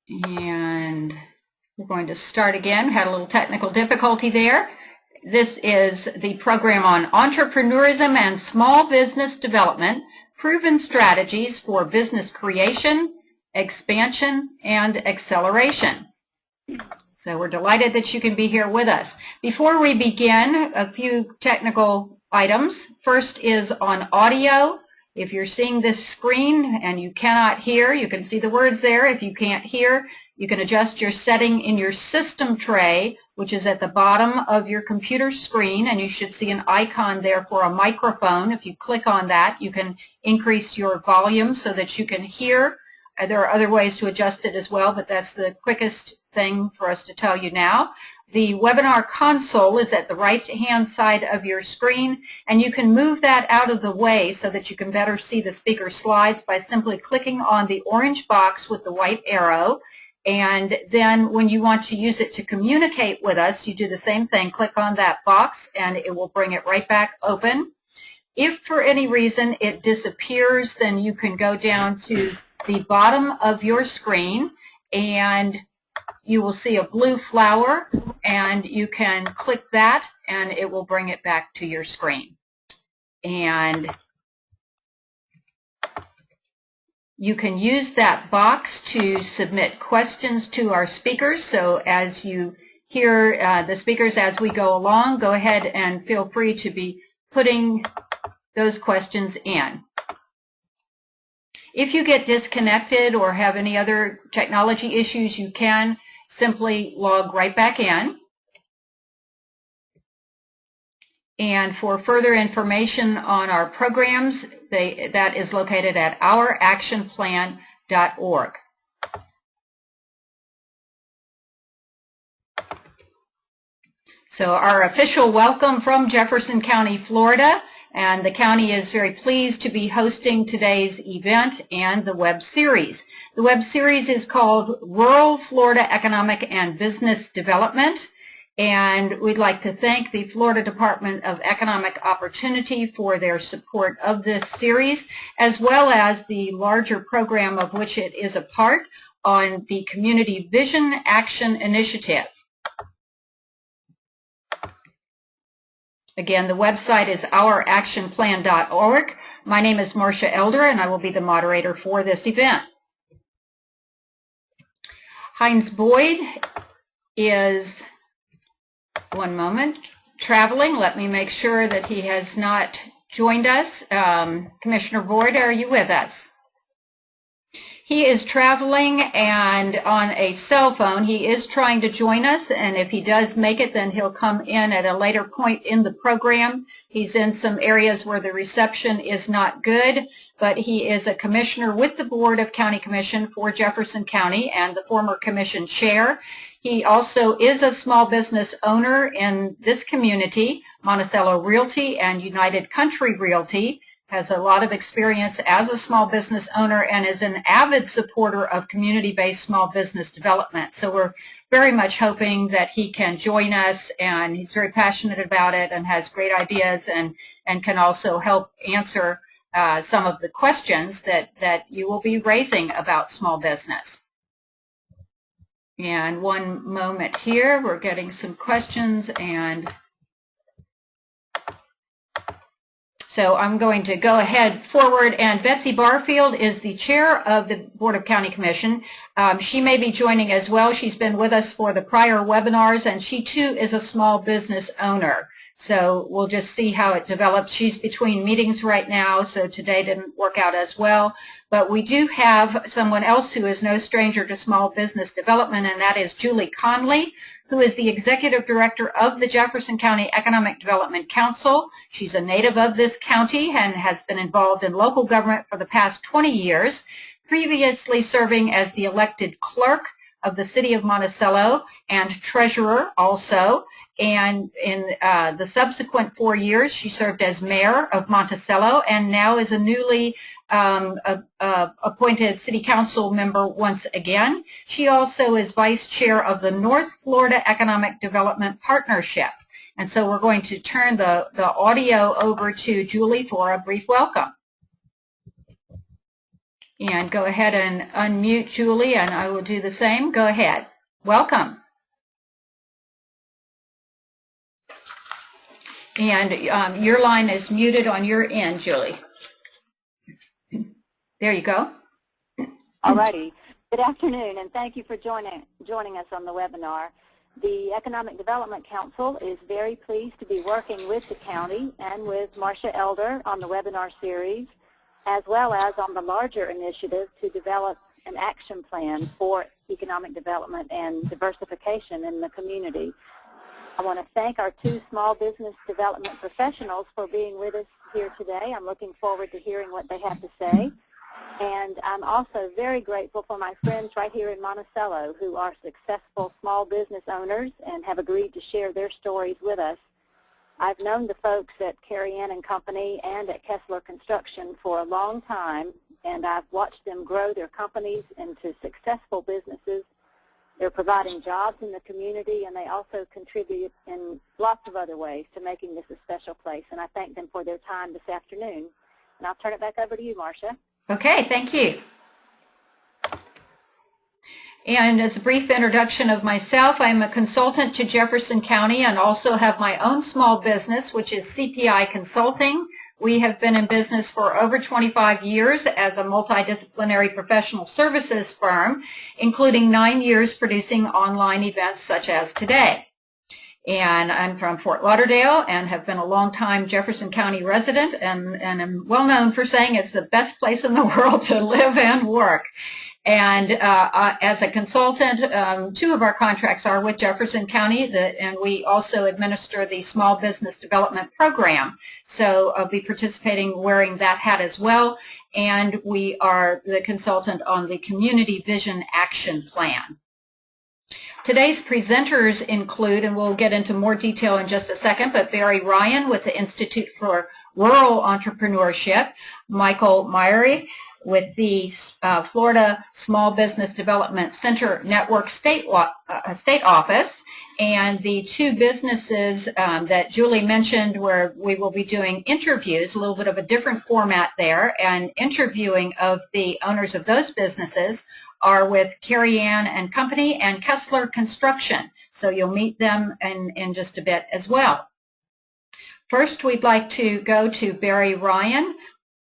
And we're going to start again. We had a little technical difficulty there. This is the program on Entrepreneurism and Small Business Development, Proven Strategies for Business Creation, Expansion, and Acceleration. So we're delighted that you can be here with us. Before we begin, a few technical items. First is on audio. If you're seeing this screen and you cannot hear, you can see the words there. If you can't hear, you can adjust your setting in your system tray, which is at the bottom of your computer screen, and you should see an icon there for a microphone. If you click on that, you can increase your volume so that you can hear. There are other ways to adjust it as well, but that's the quickest thing for us to tell you now. The webinar console is at the right-hand side of your screen, and you can move that out of the way so that you can better see the speaker slides by simply clicking on the orange box with the white arrow. And then when you want to use it to communicate with us, you do the same thing. Click on that box, and it will bring it right back open. If for any reason it disappears, then you can go down to the bottom of your screen, and you will see a blue flower, and you can click that and it will bring it back to your screen. And you can use that box to submit questions to our speakers. So as you hear the speakers as we go along, go ahead and feel free to be putting those questions in. If you get disconnected or have any other technology issues, you can simply log right back in. And for further information on our programs, that is located at ouractionplan.org. So our official welcome from Jefferson County, Florida. And the county is very pleased to be hosting today's event and the web series. The web series is called Rural Florida Economic and Business Development. And we'd like to thank the Florida Department of Economic Opportunity for their support of this series, as well as the larger program of which it is a part on the Community Vision Action Initiative. Again, the website is ouractionplan.org. My name is Marcia Elder, and I will be the moderator for this event. Heinz Boyd is, one moment, traveling. Let me make sure that he has not joined us. Commissioner Boyd, are you with us? He is traveling and on a cell phone. He is trying to join us, and if he does make it, then he'll come in at a later point in the program. He's in some areas where the reception is not good, but he is a commissioner with the Board of County Commission for Jefferson County and the former commission chair. He also is a small business owner in this community, Monticello Realty and United Country Realty. Has a lot of experience as a small business owner and is an avid supporter of community-based small business development. So we're very much hoping that he can join us, and he's very passionate about it and has great ideas and can also help answer some of the questions that you will be raising about small business. And one moment here, we're getting some questions, and so I'm going to go ahead forward, and Betsy Barfield is the chair of the Board of County Commission. She may be joining as well. She's been with us for the prior webinars, and she too is a small business owner. So we'll just see how it develops. She's between meetings right now, so today didn't work out as well. But we do have someone else who is no stranger to small business development, and that is Julie Conley, who is the executive director of the Jefferson County Economic Development Council. She's a native of this county and has been involved in local government for the past 20 years, previously serving as the elected clerk of the city of Monticello and treasurer also. And in the subsequent 4 years, she served as mayor of Monticello and now is a newly appointed city council member once again. She also is vice chair of the North Florida Economic Development Partnership. And so we're going to turn the audio over to Julie for a brief welcome. And go ahead and unmute Julie, and I will do the same. Go ahead. Welcome. And your line is muted on your end, Julie. There you go. All righty. Good afternoon, and thank you for joining us on the webinar. The Economic Development Council is very pleased to be working with the county and with Marcia Elder on the webinar series, as well as on the larger initiative to develop an action plan for economic development and diversification in the community. I want to thank our two small business development professionals for being with us here today. I'm looking forward to hearing what they have to say. And I'm also very grateful for my friends right here in Monticello who are successful small business owners and have agreed to share their stories with us. I've known the folks at Carrie Ann & Company and at Kessler Construction for a long time, and I've watched them grow their companies into successful businesses. They're providing jobs in the community, and they also contribute in lots of other ways to making this a special place. And I thank them for their time this afternoon. And I'll turn it back over to you, Marcia. Okay, thank you. And as a brief introduction of myself, I'm a consultant to Jefferson County and also have my own small business, which is CPI Consulting. We have been in business for over 25 years as a multidisciplinary professional services firm, including 9 years producing online events such as today. And I'm from Fort Lauderdale and have been a long-time Jefferson County resident and am well known for saying it's the best place in the world to live and work. And as a consultant, two of our contracts are with Jefferson County, and we also administer the Small Business Development Program. So I'll be participating wearing that hat as well. And we are the consultant on the Community Vision Action Plan. Today's presenters include, and we'll get into more detail in just a second, but Barry Ryan with the Institute for Rural Entrepreneurship, Michael Myrie with the Florida Small Business Development Center Network State Office, and the two businesses that Julie mentioned where we will be doing interviews, a little bit of a different format there, and interviewing of the owners of those businesses are with Carrie Ann & Company and Kessler Construction. So you'll meet them in just a bit as well. First, we'd like to go to Barry Ryan.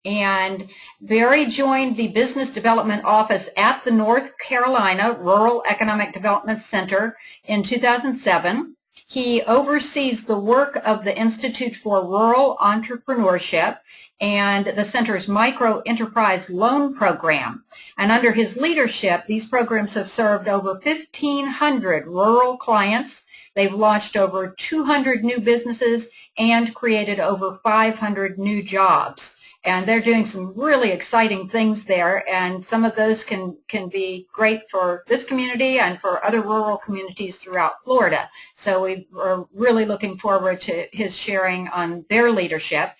And Barry joined the Business Development Office at the North Carolina Rural Economic Development Center in 2007. He oversees the work of the Institute for Rural Entrepreneurship and the center's micro enterprise loan program. And under his leadership, these programs have served over 1,500 rural clients. They've launched over 200 new businesses and created over 500 new jobs. And they're doing some really exciting things there, and some of those can be great for this community and for other rural communities throughout Florida. So we are really looking forward to his sharing on their leadership.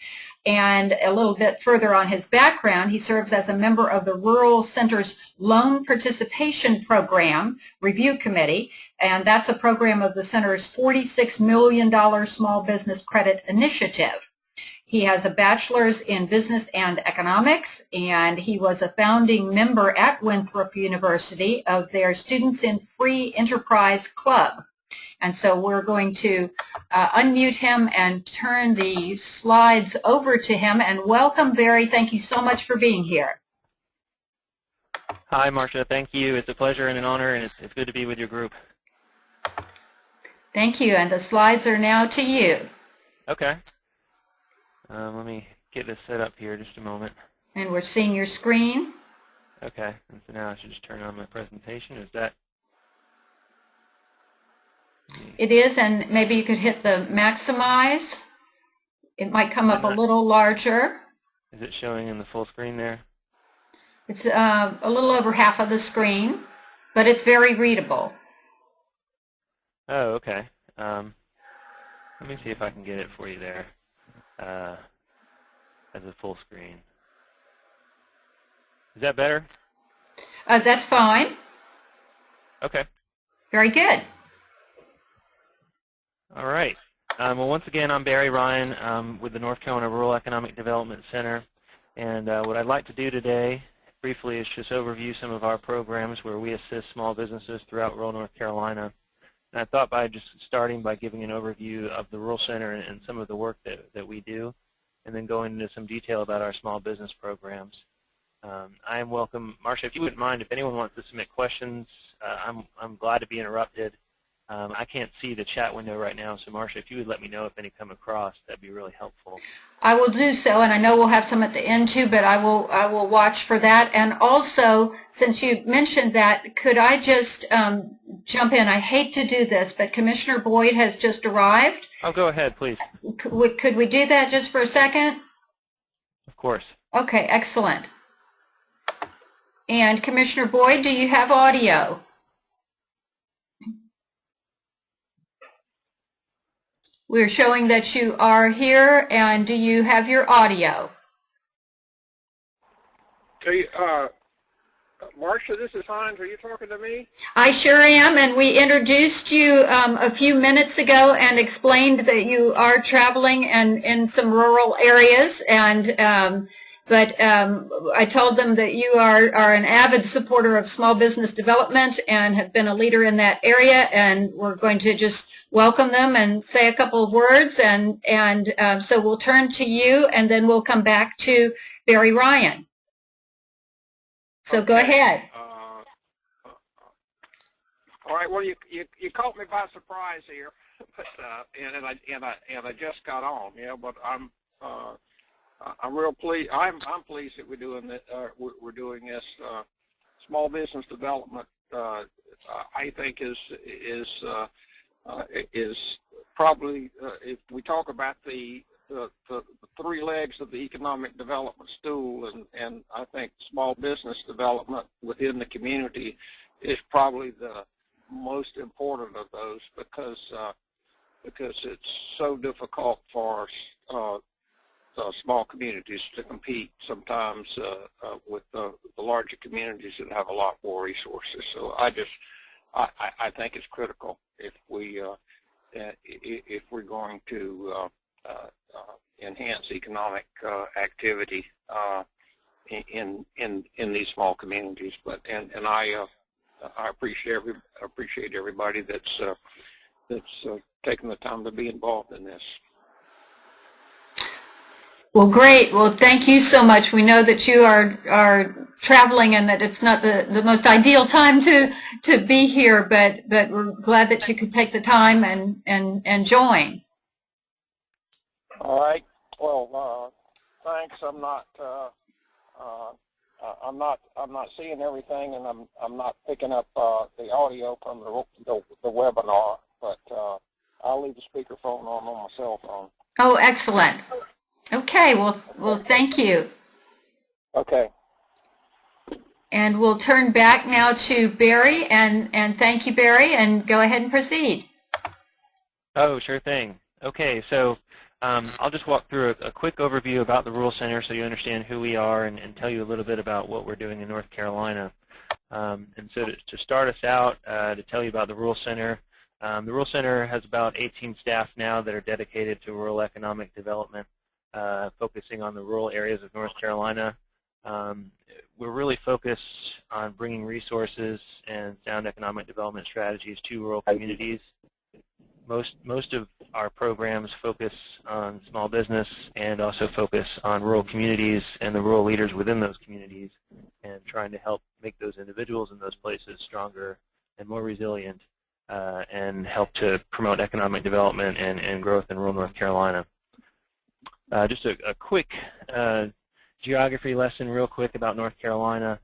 And a little bit further on his background, he serves as a member of the Rural Center's Loan Participation Program Review Committee, and that's a program of the center's $46 million Small Business Credit Initiative. He has a bachelor's in business and economics, and he was a founding member at Winthrop University of their Students in Free Enterprise Club. And so we're going to unmute him and turn the slides over to him. And welcome, Barry. Thank you so much for being here. Hi, Marcia. Thank you. It's a pleasure and an honor, and it's good to be with your group. Thank you. And the slides are now to you. Okay. Let me get this set up here just a moment. And we're seeing your screen. Okay. And so now I should just turn on my presentation. Is that? It is, and maybe you could hit the maximize. It might come up a little larger. Is it showing in the full screen there? It's a little over half of the screen, but it's very readable. Oh, okay. Let me see if I can get it for you there as a full screen. Is that better? That's fine. Okay. Very good. All right. Well, once again, I'm Barry Ryan with the North Carolina Rural Economic Development Center. And what I'd like to do today briefly is just overview some of our programs where we assist small businesses throughout rural North Carolina. And I thought by just starting by giving an overview of the Rural Center and some of the work that we do, and then going into some detail about our small business programs. I am welcome. Marcia, if you wouldn't mind, if anyone wants to submit questions, I'm glad to be interrupted. I can't see the chat window right now, so Marcia, if you would let me know if any come across, that'd be really helpful. I will do so, and I know we'll have some at the end too, but I will watch for that. And also, since you mentioned that, could I just jump in? I hate to do this, but Commissioner Boyd has just arrived. Oh, go ahead, please. Could we do that just for a second? Of course. Okay, excellent. And Commissioner Boyd, do you have audio? We're showing that you are here, and do you have your audio? Marcia, this is Hines. Are you talking to me? I sure am, and we introduced you a few minutes ago and explained that you are traveling and in some rural areas, and but I told them that you are an avid supporter of small business development and have been a leader in that area, and we're going to just welcome them and say a couple of words, and so we'll turn to you, and then we'll come back to Barry Ryan. So okay. Go ahead. All right. Well, you caught me by surprise here, but and I just got on. Yeah, but I'm real pleased. I'm pleased that we're doing this. We're doing this. Small business development, I think, is probably, if we talk about the three legs of the economic development stool, and I think small business development within the community is probably the most important of those, because it's so difficult for small communities to compete sometimes with the larger communities that have a lot more resources. So I think it's critical if we're going to enhance economic activity in these small communities. But and I appreciate everybody that's taking the time to be involved in this. Well, great. Well, thank you so much. We know that you are traveling and that it's not the most ideal time to be here, but we're glad that you could take the time and join. All right. Well, thanks. I'm not seeing everything, and I'm not picking up the audio from the webinar, but I'll leave the speakerphone on my cell phone. Oh, excellent. Okay. Well, thank you. Okay. And we'll turn back now to Barry, and thank you, Barry, and go ahead and proceed. Oh, sure thing. Okay, so I'll just walk through a quick overview about the Rural Center so you understand who we are and tell you a little bit about what we're doing in North Carolina. And so to start us out, to tell you about the Rural Center, the Rural Center has about 18 staff now that are dedicated to rural economic development, focusing on the rural areas of North Carolina. We're really focused on bringing resources and sound economic development strategies to rural communities. Most of our programs focus on small business and also focus on rural communities and the rural leaders within those communities, and trying to help make those individuals in those places stronger and more resilient, and help to promote economic development and growth in rural North Carolina. Just a quick geography lesson real quick about North Carolina,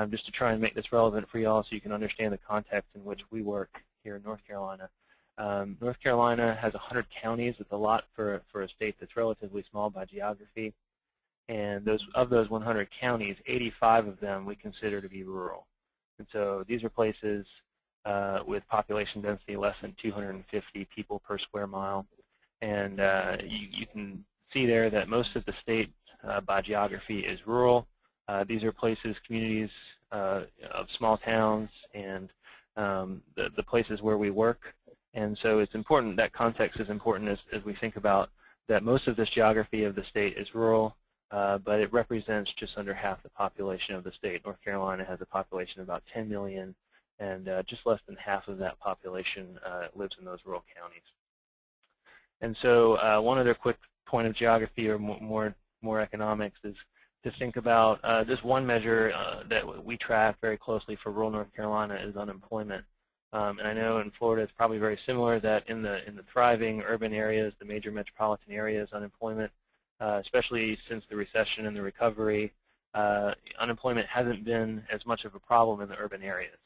just to try and make this relevant for y'all so you can understand the context in which we work here in North Carolina. North Carolina has 100 counties. It's a lot for a state that's relatively small by geography. And of those 100 counties, 85 of them we consider to be rural. And so these are places with population density less than 250 people per square mile. And you can see there that most of the state by geography is rural. These are places, communities of small towns and the places where we work. And so it's important, that context is important as we think about that most of this geography of the state is rural. but it represents just under half the population of the state. North Carolina has a population of about 10 million, and just less than half of that population lives in those rural counties. And so one other quick point of geography or more economics is to think about just one measure that we track very closely for rural North Carolina is unemployment. And I know in Florida it's probably very similar that in the thriving urban areas, the major metropolitan areas, unemployment, especially since the recession and the recovery, unemployment hasn't been as much of a problem in the urban areas.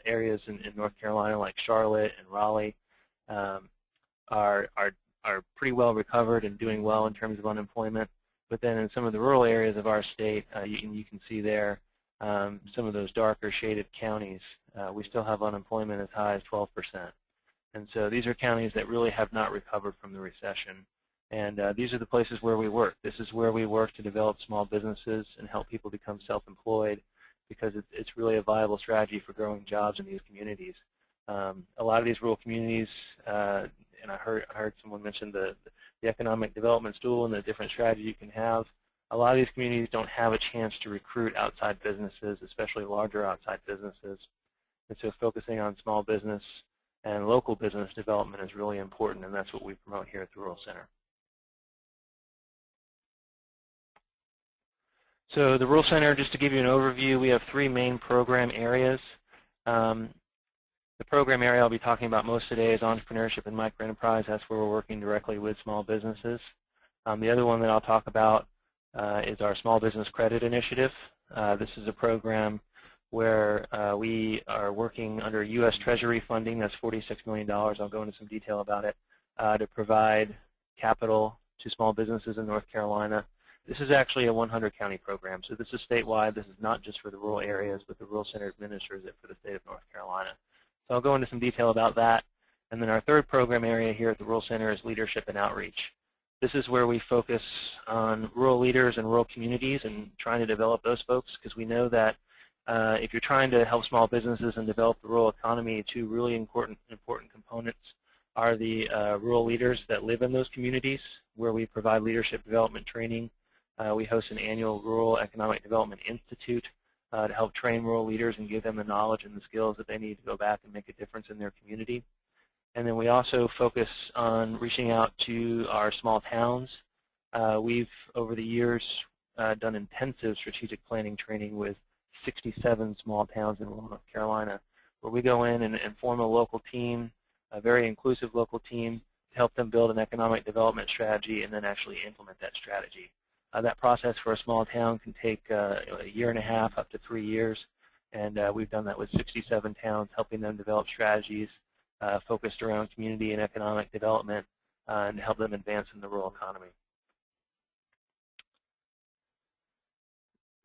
Areas in North Carolina like Charlotte and Raleigh are pretty well recovered and doing well in terms of unemployment. But then in some of the rural areas of our state, you can see there some of those darker shaded counties, we still have unemployment as high as 12%. And so these are counties that really have not recovered from the recession. And these are the places where we work. This is where we work to develop small businesses and help people become self-employed, because it's really a viable strategy for growing jobs in these communities. A lot of these rural communities, and I heard someone mention the economic development stool and the different strategies you can have. A lot of these communities don't have a chance to recruit outside businesses, especially larger outside businesses. And so focusing on small business and local business development is really important, and that's what we promote here at the Rural Center. So the Rural Center, just to give you an overview, we have three main program areas. The program area I'll be talking about most today is entrepreneurship and microenterprise. That's where we're working directly with small businesses. The other one that I'll talk about is our Small Business Credit Initiative. This is a program where we are working under U.S. Treasury funding. That's $46 million. I'll go into some detail about it, to provide capital to small businesses in North Carolina. This is actually a 100-county program, so this is statewide. This is not just for the rural areas, but the Rural Center administers it for the state of North Carolina. So I'll go into some detail about that. And then our third program area here at the Rural Center is leadership and outreach. This is where we focus on rural leaders and rural communities and trying to develop those folks, because we know that if you're trying to help small businesses and develop the rural economy, two really important components are the rural leaders that live in those communities, where we provide leadership development training. We host an annual Rural Economic Development Institute to help train rural leaders and give them the knowledge and the skills that they need to go back and make a difference in their community. And then we also focus on reaching out to our small towns. We've, over the years, done intensive strategic planning training with 67 small towns in rural North Carolina, where we go in and form a local team, a very inclusive local team, to help them build an economic development strategy and then actually implement that strategy. That process for a small town can take a year and a half up to 3 years, and we've done that with 67 towns, helping them develop strategies focused around community and economic development and help them advance in the rural economy.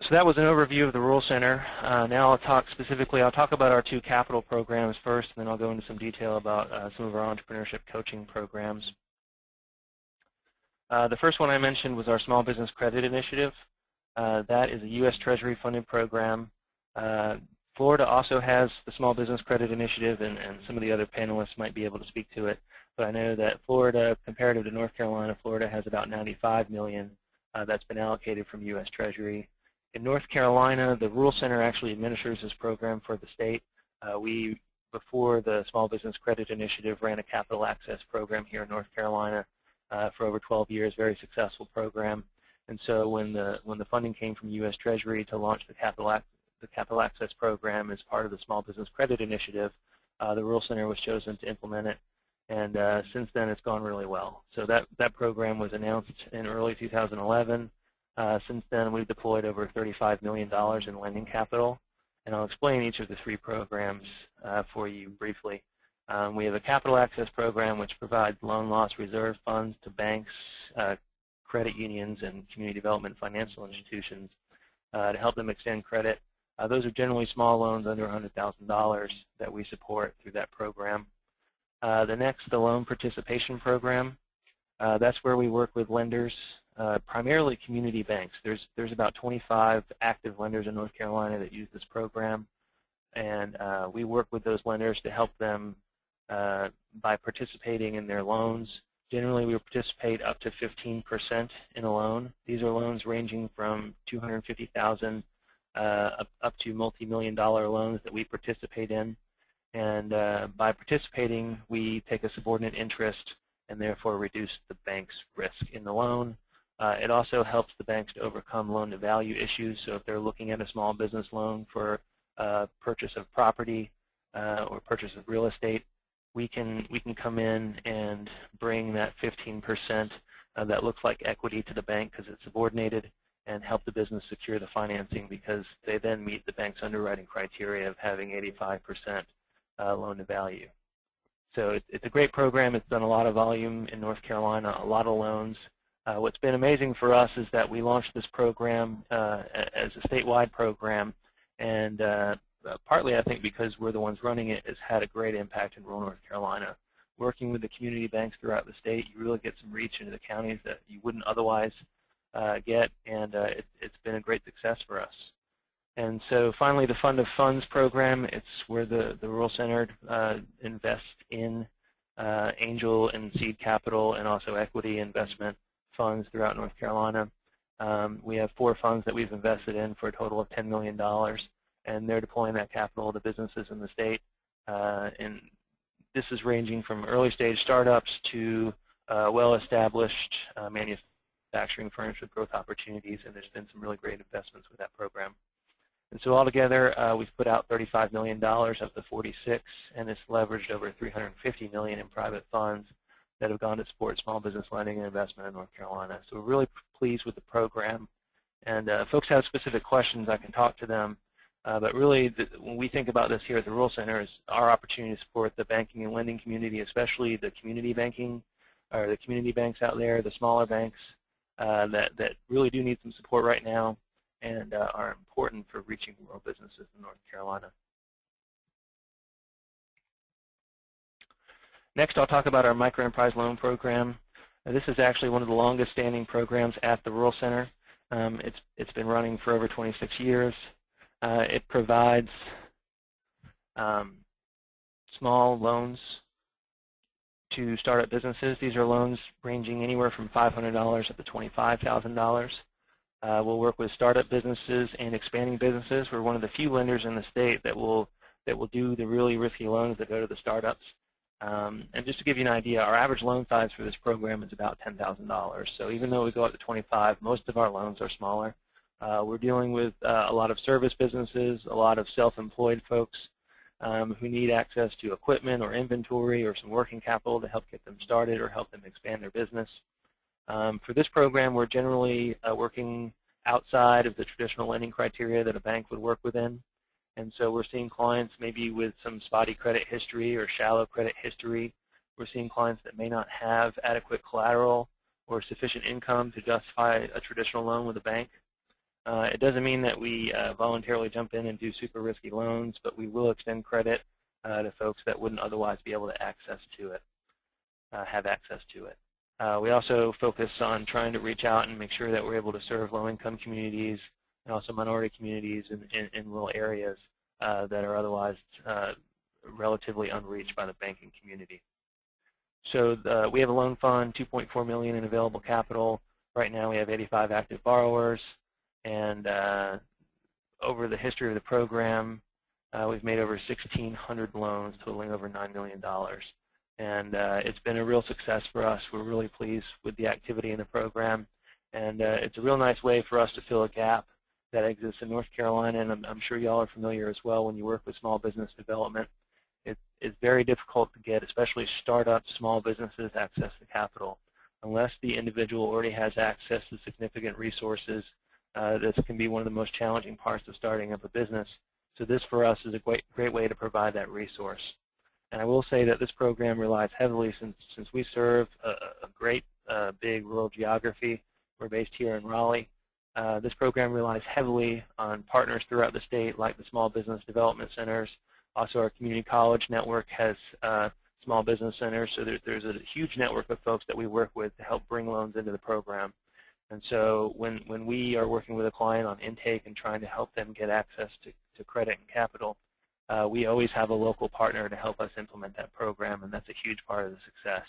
So that was an overview of the Rural Center. Now I'll talk about our two capital programs first, and then I'll go into some detail about some of our entrepreneurship coaching programs. The first one I mentioned was our Small Business Credit Initiative. That is a U.S. Treasury funded program. Florida also has the Small Business Credit Initiative, and some of the other panelists might be able to speak to it. But I know that Florida, comparative to North Carolina, Florida has about $95 million that's been allocated from U.S. Treasury. In North Carolina, the Rural Center actually administers this program for the state. We, before the Small Business Credit Initiative, ran a capital access program here in North Carolina for over 12 years, very successful program. And so when the funding came from U.S. Treasury to launch the capital access program as part of the Small Business Credit Initiative, the Rural Center was chosen to implement it. And since then, it's gone really well. So that program was announced in early 2011. Since then, we've deployed over $35 million in lending capital. And I'll explain each of the three programs for you briefly. We have a capital access program which provides loan loss reserve funds to banks, credit unions, and community development financial institutions to help them extend credit. Those are generally small loans under $100,000 that we support through that program. The loan participation program. That's where we work with lenders, primarily community banks. There's about 25 active lenders in North Carolina that use this program, and we work with those lenders to help them by participating in their loans Generally, we participate up to 15% in a loan. These are loans ranging from $250,000 up to multi-million-dollar loans that we participate in. And by participating, we take a subordinate interest and therefore reduce the bank's risk in the loan. It also helps the banks to overcome loan-to-value issues. So if they're looking at a small business loan for purchase of property or purchase of real estate, we can come in and bring that 15% that looks like equity to the bank because it's subordinated, and help the business secure the financing because they then meet the bank's underwriting criteria of having 85% loan-to-value. So it's a great program. It's done a lot of volume in North Carolina, a lot of loans. What's been amazing for us is that we launched this program as a statewide program, and partly I think because we're the ones running it, has had a great impact in rural North Carolina. Working with the community banks throughout the state, you really get some reach into the counties that you wouldn't otherwise get, and it's been a great success for us. And so finally, the Fund of Funds program, it's where the Rural Center invests in angel and seed capital and also equity investment funds throughout North Carolina. We have 4 funds that we've invested in for a total of $10 million, and they're deploying that capital to businesses in the state. And this is ranging from early-stage startups to well-established manufacturing firms with growth opportunities, and there's been some really great investments with that program. And so altogether, we've put out $35 million of the 46, and it's leveraged over $350 million in private funds that have gone to support small business lending and investment in North Carolina. So we're really pleased with the program. And if folks have specific questions, I can talk to them. But really, when we think about this here at the Rural Center, is our opportunity to support the banking and lending community, especially the community banking, or the community banks out there, the smaller banks that really do need some support right now and are important for reaching rural businesses in North Carolina. Next, I'll talk about our microenterprise loan program. This is actually one of the longest standing programs at the Rural Center. It's been running for over 26 years. It provides small loans to startup businesses. These are loans ranging anywhere from $500 up to $25,000. We'll work with startup businesses and expanding businesses. We're one of the few lenders in the state that will do the really risky loans that go to the startups. And just to give you an idea, our average loan size for this program is about $10,000. So even though we go up to 25, most of our loans are smaller. We're dealing with a lot of service businesses, a lot of self-employed folks who need access to equipment or inventory or some working capital to help get them started or help them expand their business. For this program, we're generally working outside of the traditional lending criteria that a bank would work within. And so we're seeing clients maybe with some spotty credit history or shallow credit history. We're seeing clients that may not have adequate collateral or sufficient income to justify a traditional loan with a bank. It doesn't mean that we voluntarily jump in and do super risky loans, but we will extend credit to folks that wouldn't otherwise be able to have access to it. We also focus on trying to reach out and make sure that we're able to serve low-income communities and also minority communities in rural areas that are otherwise relatively unreached by the banking community. So we have a loan fund, $2.4 million in available capital. Right now we have 85 active borrowers, and over the history of the program, we've made over 1,600 loans totaling over $9 million. And it's been a real success for us. We're really pleased with the activity in the program, and it's a real nice way for us to fill a gap that exists in North Carolina, and I'm sure y'all are familiar as well when you work with small business development. It's very difficult to get, especially startup small businesses, access to capital. Unless the individual already has access to significant resources, this can be one of the most challenging parts of starting up a business. So this, for us, is a great way to provide that resource. And I will say that this program relies heavily, since we serve a great big rural geography. We're based here in Raleigh. This program relies heavily on partners throughout the state, like the small business development centers. Also, our community college network has small business centers, so there's a huge network of folks that we work with to help bring loans into the program. And so when we are working with a client on intake and trying to help them get access to credit and capital, we always have a local partner to help us implement that program, and that's a huge part of the success.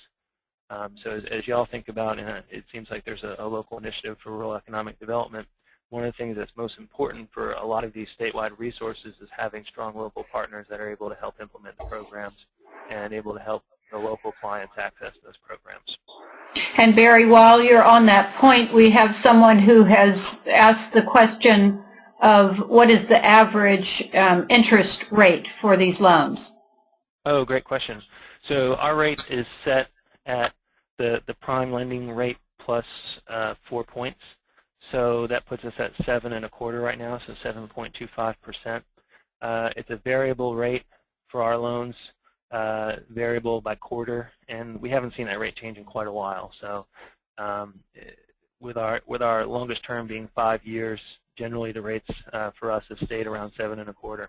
So as you all think about, and it seems like there's a local initiative for rural economic development, one of the things that's most important for a lot of these statewide resources is having strong local partners that are able to help implement the programs and able to help the local clients access those programs. And Barry, while you're on that point, we have someone who has asked the question of what is the average interest rate for these loans? Oh, great question. So our rate is set at the prime lending rate plus 4 points. So that puts us at 7.25 right now, so 7.25%. It's a variable rate for our loans, variable by quarter, and we haven't seen that rate change in quite a while. So with our longest term being 5 years, generally the rates for us have stayed around 7.25.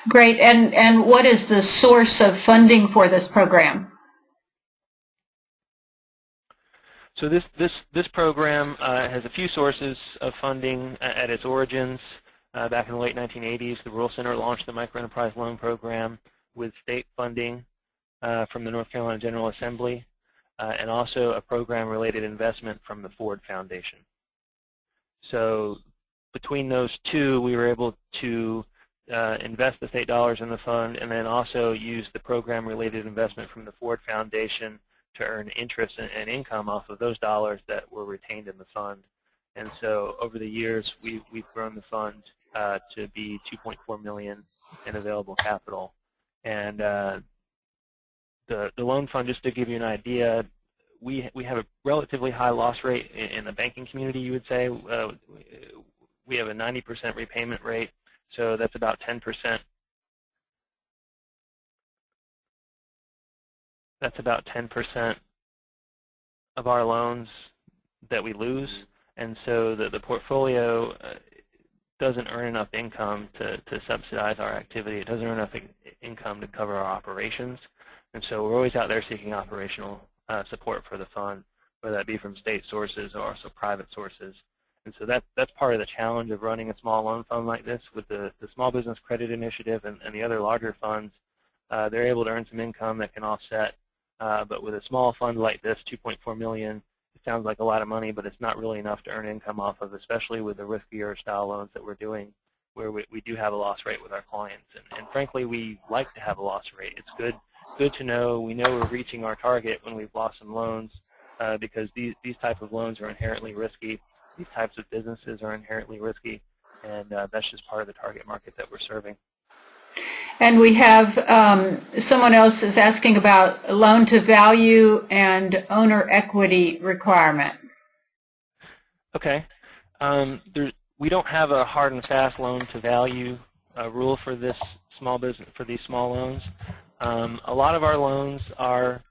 Great. And what is the source of funding for this program? So this program has a few sources of funding at its origins. Back in the late 1980s, the Rural Center launched the Microenterprise Loan Program with state funding from the North Carolina General Assembly, and also a program-related investment from the Ford Foundation. So between those two, we were able to invest the state dollars in the fund and then also use the program-related investment from the Ford Foundation to earn interest and income off of those dollars that were retained in the fund. And so over the years, we've grown the fund to be $2.4 million in available capital. And the loan fund, just to give you an idea, we have a relatively high loss rate in the banking community, you would say. We have a 90% repayment rate, so that's about 10%. That's about 10% of our loans that we lose, and so the portfolio doesn't earn enough income to subsidize our activity. It doesn't earn enough income to cover our operations, and so we're always out there seeking operational support for the fund, whether that be from state sources or also private sources. And so that's part of the challenge of running a small loan fund like this. With the Small Business Credit Initiative and the other larger funds, they're able to earn some income that can offset. But with a small fund like this, $2.4 million, it sounds like a lot of money, but it's not really enough to earn income off of, especially with the riskier style loans that we're doing, where we do have a loss rate with our clients. And frankly, we like to have a loss rate. It's good to know. We know we're reaching our target when we've lost some loans, because these type of loans are inherently risky. These types of businesses are inherently risky, and that's just part of the target market that we're serving. And we have someone else is asking about loan to value and owner equity requirement. Okay. We don't have a hard and fast loan to value rule for this small business, for these small loans. A lot of our loans are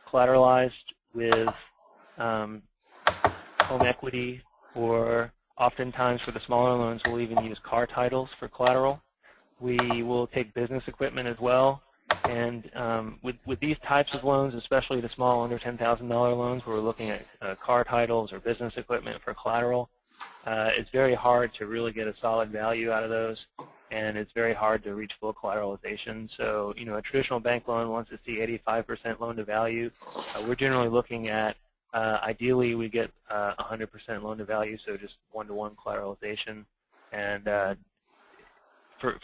collateralized with home equity, or oftentimes for the smaller loans we'll even use car titles for collateral. We will take business equipment as well, and with these types of loans, especially the small under $10,000 loans, where we're looking at car titles or business equipment for collateral, it's very hard to really get a solid value out of those, and it's very hard to reach full collateralization. So, a traditional bank loan wants to see 85% loan to value. We're generally looking at, ideally we get 100% loan to value, so just one-to-one collateralization. And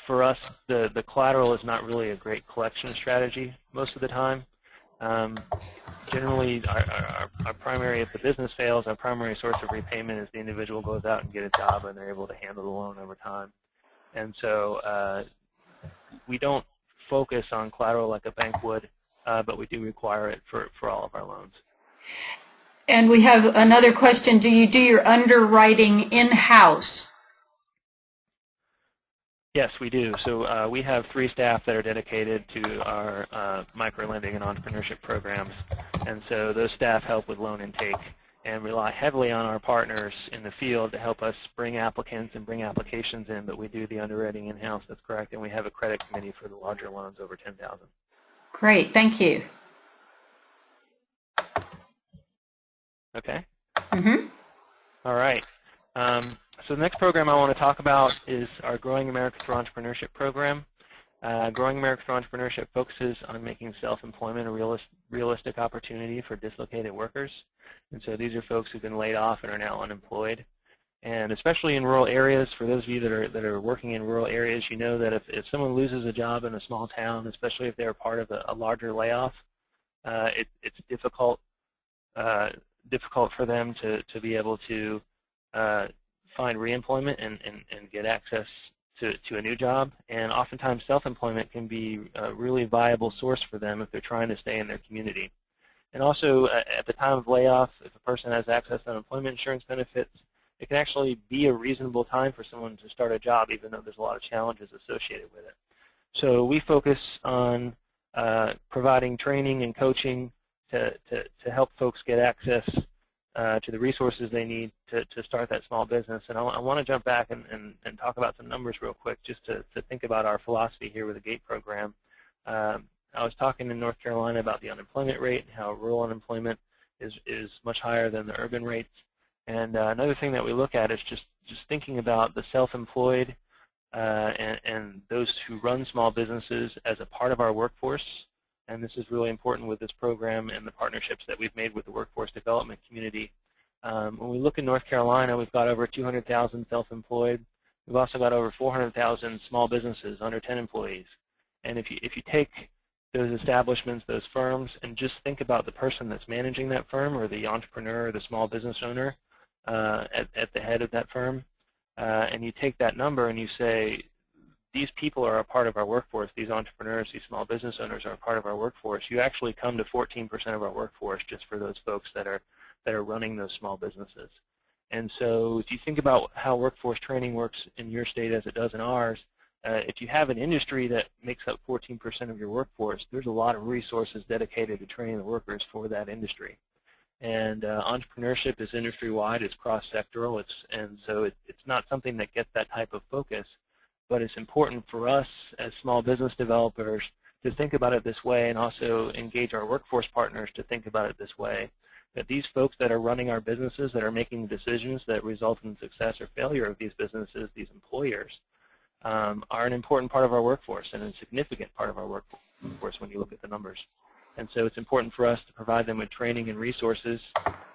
for us, the collateral is not really a great collection strategy most of the time. Generally, our primary, if the business fails, our primary source of repayment is the individual goes out and get a job and they're able to handle the loan over time. And so we don't focus on collateral like a bank would, but we do require it for all of our loans. And we have another question. Do you do your underwriting in-house? Yes, we do. So we have 3 staff that are dedicated to our micro-lending and entrepreneurship programs. And so those staff help with loan intake and rely heavily on our partners in the field to help us bring applicants and bring applications in, but we do the underwriting in-house, that's correct, and we have a credit committee for the larger loans over $10,000. Great, thank you. Okay. Mm-hmm. All right. So the next program I want to talk about is our Growing America Through Entrepreneurship program. Growing America Through Entrepreneurship focuses on making self-employment a realistic opportunity for dislocated workers. And so these are folks who've been laid off and are now unemployed. And especially in rural areas, for those of you that are working in rural areas, you know that if someone loses a job in a small town, especially if they're part of a larger layoff, it's difficult for them to be able to find reemployment and get access to a new job. And oftentimes self-employment can be a really viable source for them if they're trying to stay in their community. And also at the time of layoff, if a person has access to unemployment insurance benefits, it can actually be a reasonable time for someone to start a job, even though there's a lot of challenges associated with it. So we focus on providing training and coaching to help folks get access to the resources they need to start that small business. And I want to jump back and talk about some numbers real quick, just to think about our philosophy here with the GATE program. I was talking in North Carolina about the unemployment rate and how rural unemployment is much higher than the urban rates. And another thing that we look at is just thinking about the self-employed and those who run small businesses as a part of our workforce. And this is really important with this program and the partnerships that we've made with the workforce development community. When we look in North Carolina, we've got over 200,000 self-employed. We've also got over 400,000 small businesses, under 10 employees. And if you take those establishments, those firms, and just think about the person that's managing that firm, or the entrepreneur or the small business owner at the head of that firm, and you take that number and you say, these people are a part of our workforce, these entrepreneurs, these small business owners are a part of our workforce, you actually come to 14% of our workforce just for those folks that are running those small businesses. And so if you think about how workforce training works in your state as it does in ours, if you have an industry that makes up 14% of your workforce, there's a lot of resources dedicated to training the workers for that industry. And entrepreneurship is industry-wide, it's cross-sectoral, and so it's not something that gets that type of focus, but it's important for us as small business developers to think about it this way, and also engage our workforce partners to think about it this way, that these folks that are running our businesses, that are making decisions that result in success or failure of these businesses, these employers, are an important part of our workforce and a significant part of our workforce when you look at the numbers. And so it's important for us to provide them with training and resources.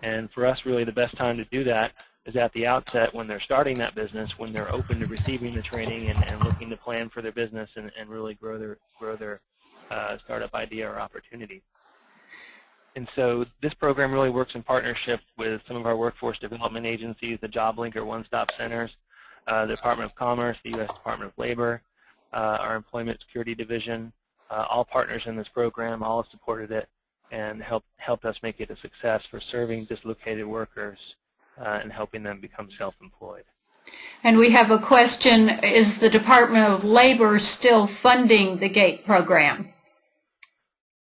And for us, really the best time to do that is at the outset, when they're starting that business, when they're open to receiving the training and looking to plan for their business and really grow their startup idea or opportunity. And so this program really works in partnership with some of our workforce development agencies, the Job Linker One-Stop Centers, the Department of Commerce, the U.S. Department of Labor, our Employment Security Division, all partners in this program, all have supported it and helped us make it a success for serving dislocated workers and helping them become self-employed. And we have a question, is the Department of Labor still funding the GATE program?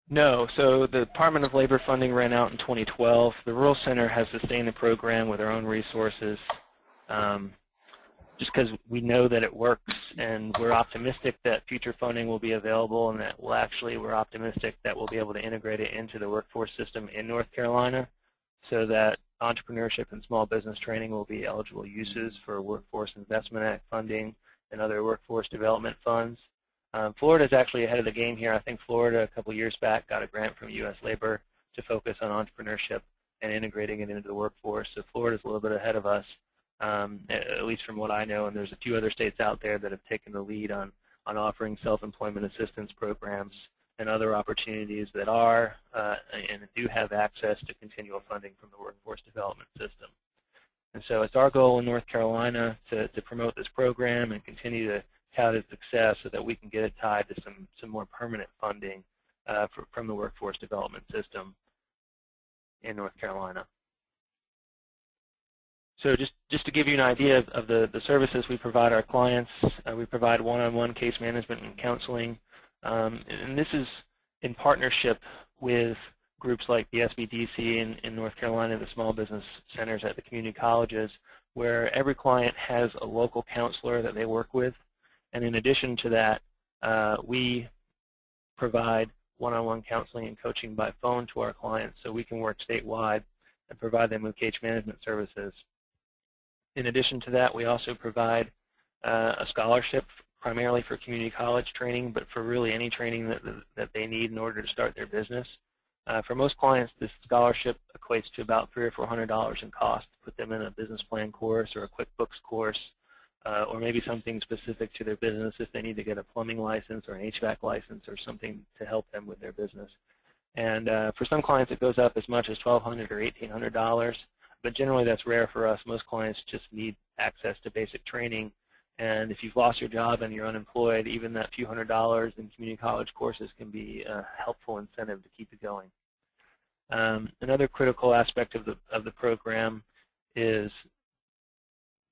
No, so the Department of Labor funding ran out in 2012. The Rural Center has sustained the program with our own resources, just because we know that it works, and we're optimistic that future funding will be available, and that we're optimistic that we'll be able to integrate it into the workforce system in North Carolina, so that entrepreneurship and small business training will be eligible uses for Workforce Investment Act funding and other workforce development funds. Florida is actually ahead of the game here. I think Florida a couple years back got a grant from U.S. Labor to focus on entrepreneurship and integrating it into the workforce. So Florida's a little bit ahead of us, at least from what I know, and there's a few other states out there that have taken the lead on offering self-employment assistance programs and other opportunities that are and do have access to continual funding from the workforce development system. And so it's our goal in North Carolina to promote this program and continue to tout its success so that we can get it tied to some more permanent funding from the workforce development system in North Carolina. So just to give you an idea of the services we provide our clients, we provide one-on-one case management and counseling. And this is in partnership with groups like the SBDP in North Carolina, the small business centers at the community colleges, where every client has a local counselor that they work with. And in addition to that, we provide one-on-one counseling and coaching by phone to our clients, so we can work statewide and provide them with case management services. In addition to that, we also provide a scholarship primarily for community college training, but for really any training that they need in order to start their business. For most clients, this scholarship equates to about $300 or $400 in cost to put them in a business plan course or a QuickBooks course, or maybe something specific to their business if they need to get a plumbing license or an HVAC license or something to help them with their business. And for some clients, it goes up as much as $1,200 or $1,800, but generally that's rare for us. Most clients just need access to basic training. And if you've lost your job and you're unemployed, even that few $100s in community college courses can be a helpful incentive to keep it going. Another critical aspect of the program is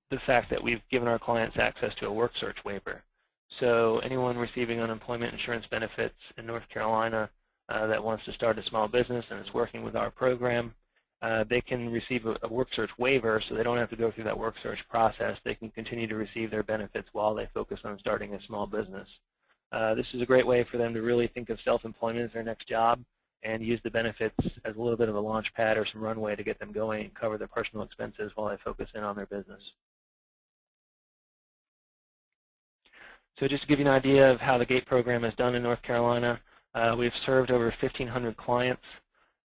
the fact that we've given our clients access to a work search waiver. So anyone receiving unemployment insurance benefits in North Carolina that wants to start a small business and is working with our program, they can receive a work search waiver, so they don't have to go through that work search process. They can continue to receive their benefits while they focus on starting a small business. This is a great way for them to really think of self-employment as their next job and use the benefits as a little bit of a launch pad or some runway to get them going and cover their personal expenses while they focus in on their business. So just to give you an idea of how the GATE program is done in North Carolina, we've served over 1,500 clients,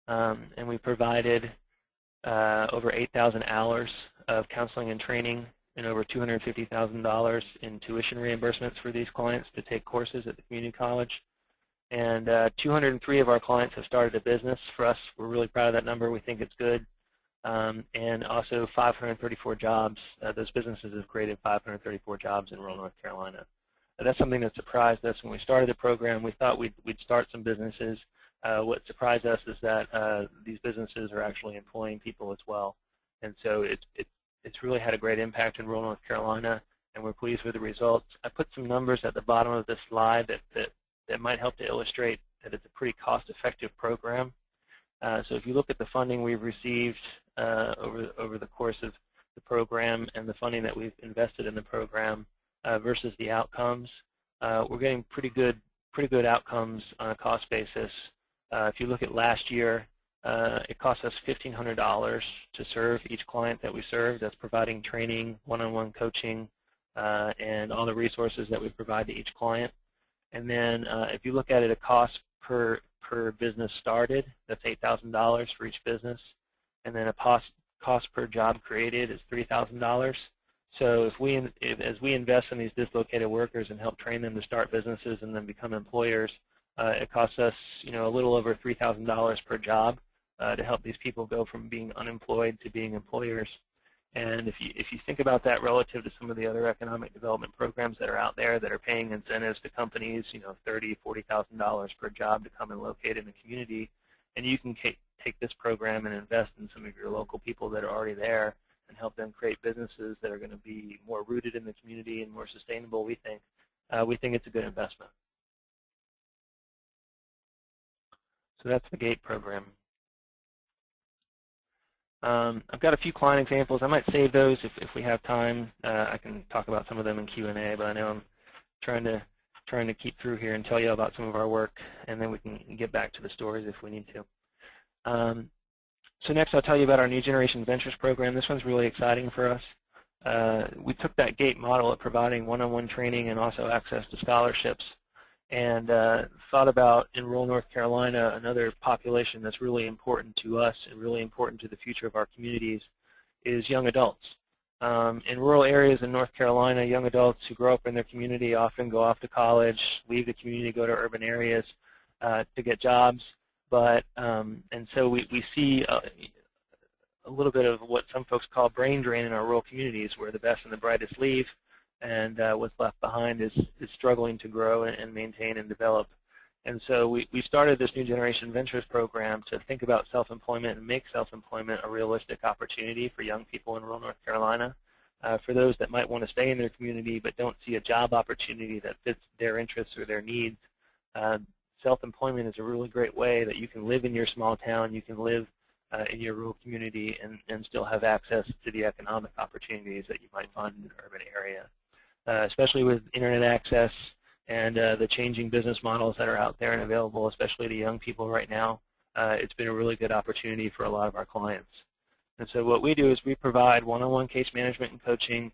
and we provided over 8,000 hours of counseling and training and over $250,000 in tuition reimbursements for these clients to take courses at the community college. And 203 of our clients have started a business. For us, we're really proud of that number. We think it's good. And also 534 jobs. Those businesses have created 534 jobs in rural North Carolina. That's something that surprised us when we started the program. We thought we'd start some businesses. What surprised us is that these businesses are actually employing people as well. And so it's really had a great impact in rural North Carolina, and we're pleased with the results. I put some numbers at the bottom of this slide that might help to illustrate that it's a pretty cost-effective program. So if you look at the funding we've received over the course of the program and the funding that we've invested in the program versus the outcomes, we're getting pretty good outcomes on a cost basis. If you look at last year, it cost us $1,500 to serve each client that we served. That's providing training, one-on-one coaching, and all the resources that we provide to each client. And then if you look at it, a cost per business started, that's $8,000 for each business. And then a cost per job created is $3,000. So as we invest in these dislocated workers and help train them to start businesses and then become employers, it costs us, a little over $3,000 per job to help these people go from being unemployed to being employers. And if you think about that relative to some of the other economic development programs that are out there that are paying incentives to companies, $30,000, $40,000 per job to come and locate in the community, and you can take this program and invest in some of your local people that are already there and help them create businesses that are going to be more rooted in the community and more sustainable, we think it's a good investment. So that's the GATE program. I've got a few client examples. I might save those if we have time. I can talk about some of them in Q&A, but I know I'm trying to keep through here and tell you about some of our work, and then we can get back to the stories if we need to. So next I'll tell you about our New Generation Ventures program. This one's really exciting for us. We took that GATE model of providing one-on-one training and also access to scholarships and thought about in rural North Carolina another population that's really important to us and really important to the future of our communities is young adults. In rural areas in North Carolina, young adults who grow up in their community often go off to college, leave the community, go to urban areas to get jobs. And so we see a little bit of what some folks call brain drain in our rural communities, where the best and the brightest leave, and what's left behind is struggling to grow and maintain and develop. And so we started this New Generation Ventures program to think about self-employment and make self-employment a realistic opportunity for young people in rural North Carolina. For those that might want to stay in their community but don't see a job opportunity that fits their interests or their needs, self-employment is a really great way that you can live in your small town, you can live in your rural community and still have access to the economic opportunities that you might find in an urban area. Especially with internet access and the changing business models that are out there and available, especially to young people right now, it's been a really good opportunity for a lot of our clients. And so what we do is we provide one-on-one case management and coaching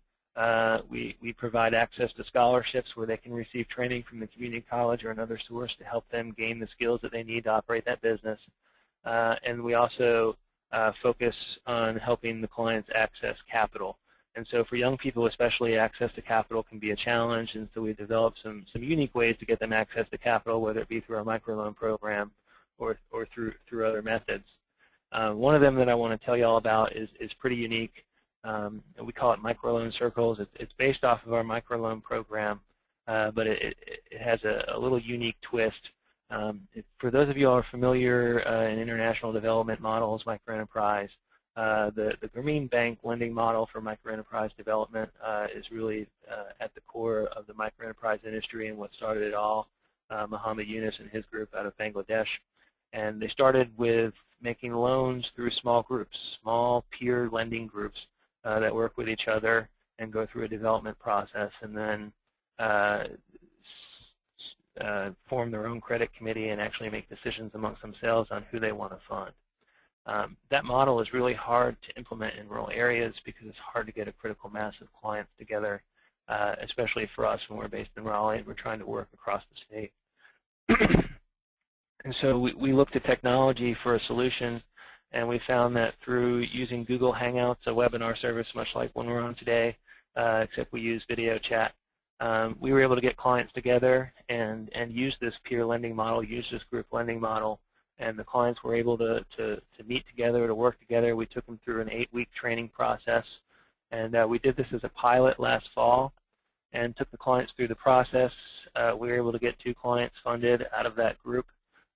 We provide access to scholarships where they can receive training from the community college or another source to help them gain the skills that they need to operate that business. And we also focus on helping the clients access capital. And so for young people especially, access to capital can be a challenge, and so we develop some unique ways to get them access to capital, whether it be through our microloan program or through other methods. One of them that I want to tell you all about is pretty unique. We call it microloan circles. It's based off of our microloan program, but it has a little unique twist. For those of you who are familiar in international development models, microenterprise, the Grameen Bank lending model for microenterprise development is really at the core of the microenterprise industry and what started it all. Muhammad Yunus and his group out of Bangladesh. And they started with making loans through small groups, small peer lending groups that work with each other and go through a development process, and then form their own credit committee and actually make decisions amongst themselves on who they want to fund. That model is really hard to implement in rural areas because it's hard to get a critical mass of clients together, especially for us when we're based in Raleigh and we're trying to work across the state. And so we looked at technology for a solution, and we found that through using Google Hangouts, a webinar service much like one we're on today, except we use video chat, we were able to get clients together and use this peer lending model, use this group lending model, and the clients were able to meet together, to work together. We took them through an 8-week training process, and we did this as a pilot last fall and took the clients through the process. We were able to get 2 clients funded out of that group,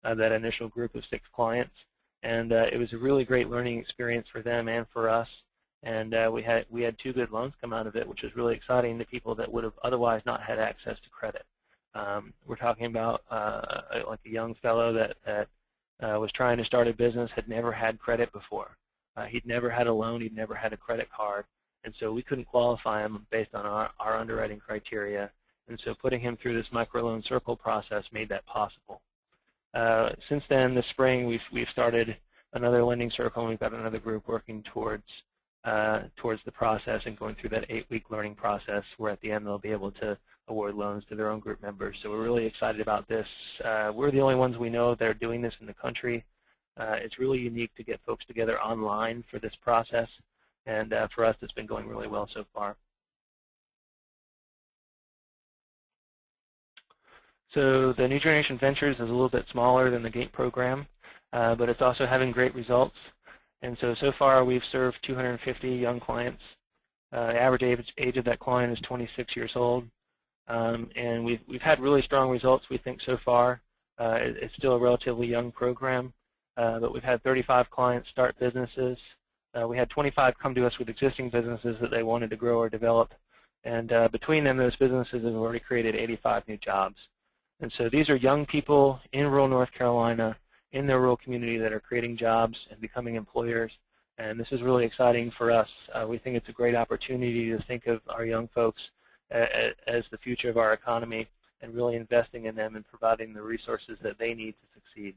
that initial group of 6 clients, and it was a really great learning experience for them and for us. And we had 2 good loans come out of it, which was really exciting to people that would have otherwise not had access to credit. We're talking about like a young fellow that was trying to start a business, had never had credit before. He'd never had a loan, he'd never had a credit card, and so we couldn't qualify him based on our underwriting criteria. And so putting him through this microloan circle process made that possible. Since then, this spring, we've started another lending circle, and we've got another group working towards the process and going through that 8-week learning process, where at the end they'll be able to award loans to their own group members. So we're really excited about this. We're the only ones we know that are doing this in the country. It's really unique to get folks together online for this process, and for us, it's been going really well so far. So the New Generation Ventures is a little bit smaller than the GATE program, but it's also having great results. And so far we've served 250 young clients. The average age of that client is 26 years old. And we've had really strong results, we think, so far. It's still a relatively young program, but we've had 35 clients start businesses. We had 25 come to us with existing businesses that they wanted to grow or develop. And between them, those businesses have already created 85 new jobs. And so these are young people in rural North Carolina, in their rural community, that are creating jobs and becoming employers. And this is really exciting for us. We think it's a great opportunity to think of our young folks as the future of our economy and really investing in them and providing the resources that they need to succeed.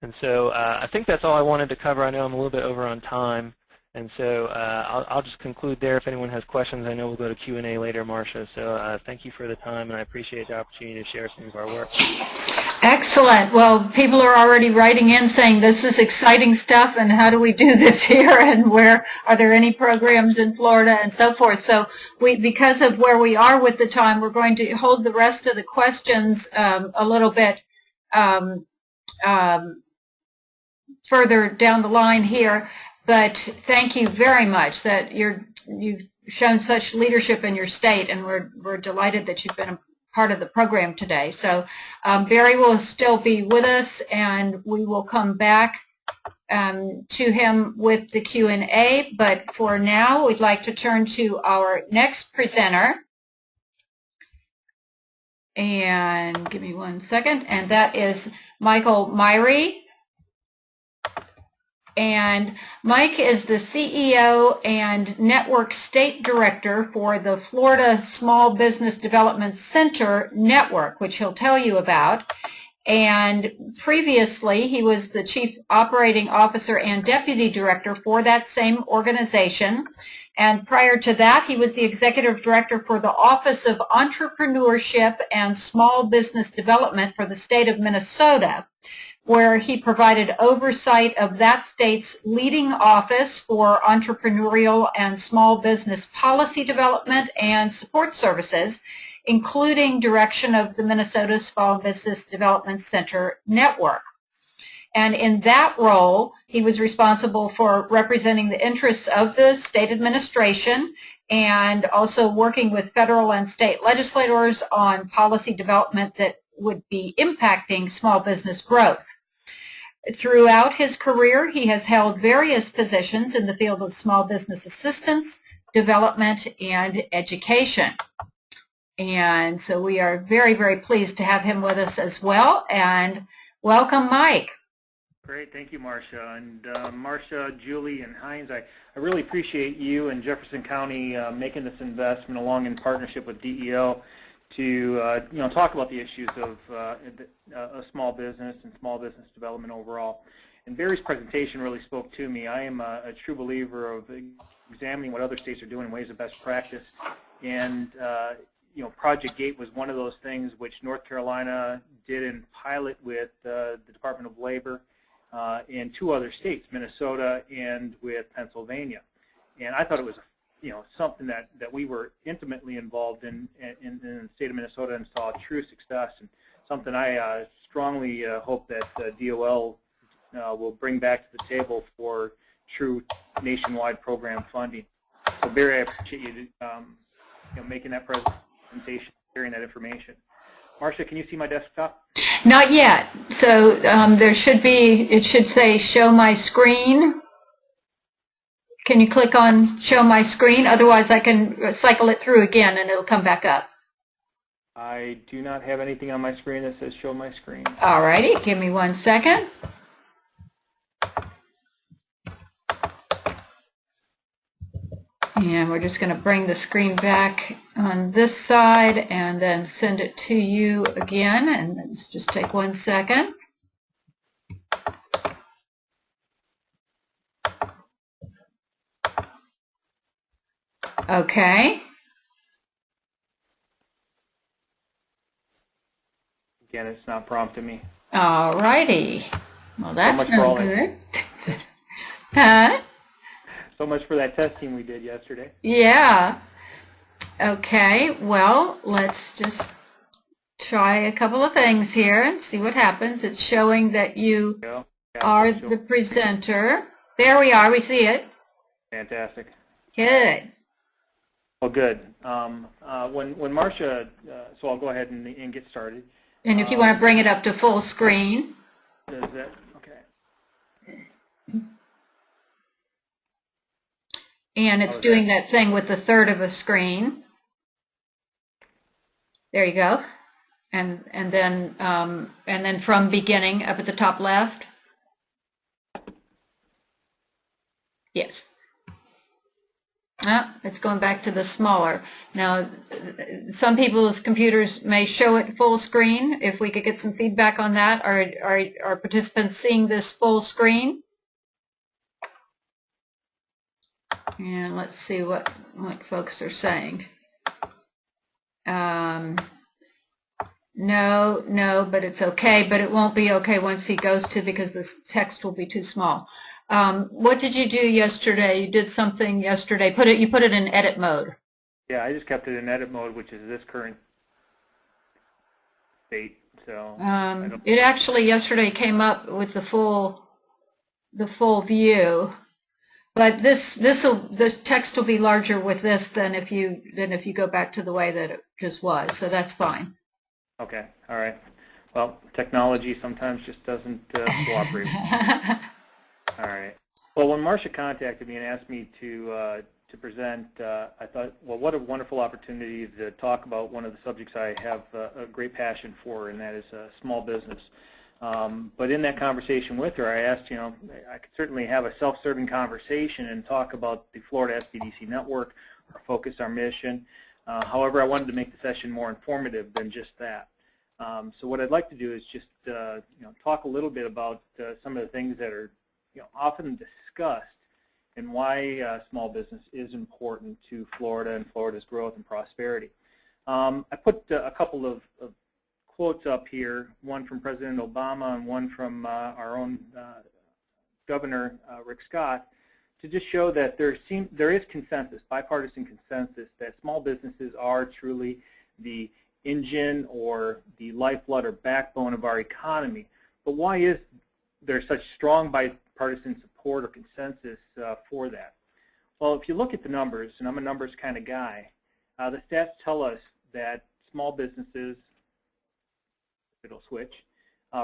And so I think that's all I wanted to cover. I know I'm a little bit over on time. And so I'll just conclude there. If anyone has questions, I know we'll go to Q&A later, Marcia. So thank you for the time, and I appreciate the opportunity to share some of our work. Excellent. Well, people are already writing in saying this is exciting stuff, and how do we do this here, and where are there any programs in Florida, and so forth. So because of where we are with the time, we're going to hold the rest of the questions a little bit further down the line here. But thank you very much that you've shown such leadership in your state, and we're delighted that you've been a part of the program today. So Barry will still be with us, and we will come back to him with the Q&A. But for now, we'd like to turn to our next presenter. And give me one second. And that is Michael Myrie. And Mike is the CEO and Network State Director for the Florida Small Business Development Center Network, which he'll tell you about. And previously, he was the Chief Operating Officer and Deputy Director for that same organization. And prior to that, he was the Executive Director for the Office of Entrepreneurship and Small Business Development for the state of Minnesota, where he provided oversight of that state's leading office for entrepreneurial and small business policy development and support services, including direction of the Minnesota Small Business Development Center network. And in that role, he was responsible for representing the interests of the state administration and also working with federal and state legislators on policy development that would be impacting small business growth. Throughout his career, he has held various positions in the field of small business assistance, development, and education. And so we are very, very pleased to have him with us as well. And welcome, Mike. Great, thank you, Marcia. And Marcia, Julie, and Heinz, I really appreciate you and Jefferson County making this investment along in partnership with DEO to talk about the issues of a small business and small business development overall. And Barry's presentation really spoke to me. I am a true believer of examining what other states are doing in ways of best practice. And Project Gate was one of those things which North Carolina did in pilot with the Department of Labor in 2 other states, Minnesota and with Pennsylvania. And I thought it was something that we were intimately involved in the state of Minnesota and saw true success, and something I strongly hope that DOL will bring back to the table for true nationwide program funding. So Barry, I appreciate you making that presentation, sharing that information. Marcia, can you see my desktop? Not yet. So it should say show my screen. Can you click on show my screen? Otherwise I can cycle it through again and it'll come back up. I do not have anything on my screen that says show my screen. All righty, give me 1 second. And we're just going to bring the screen back on this side and then send it to you again. And let's just take 1 second. Okay. Again, it's not prompting me. All righty. Well, that's not good. Huh? So much for that testing we did yesterday. Yeah. Okay, well, let's just try a couple of things here and see what happens. It's showing that you are the presenter. There we are. We see it. Fantastic. Good. Well, good. When Marcia, so I'll go ahead and get started. And if you want to bring it up to full screen. Does that, okay. And it's doing that thing with the third of a screen. There you go. And then from beginning up at the top left. Yes. It's going back to the smaller. Now, some people's computers may show it full screen. If we could get some feedback on that, are participants seeing this full screen? And let's see what folks are saying. No, but it's okay. But it won't be okay once he goes to, because this text will be too small. What did you do yesterday? You did something yesterday. You put it in edit mode. Yeah, I just kept it in edit mode, which is this current state. So it actually yesterday came up with the full view. But this text will be larger with this than if you go back to the way that it just was. So that's fine. Okay. All right. Well, technology sometimes just doesn't cooperate. All right. Well, when Marcia contacted me and asked me to present, I thought, well, what a wonderful opportunity to talk about one of the subjects I have a great passion for, and that is small business. But in that conversation with her, I asked, I could certainly have a self-serving conversation and talk about the Florida SBDC network, our focus, our mission. However, I wanted to make the session more informative than just that. So what I'd like to do is just talk a little bit about some of the things that are often discussed and why small business is important to Florida and Florida's growth and prosperity. I put a couple of quotes up here, one from President Obama and one from our own Governor Rick Scott, to just show that there is consensus, bipartisan consensus, that small businesses are truly the engine or the lifeblood or backbone of our economy. But why is there such strong bipartisan support or consensus for that? Well, if you look at the numbers, and I'm a numbers kind of guy, the stats tell us that small businesses, it'll switch,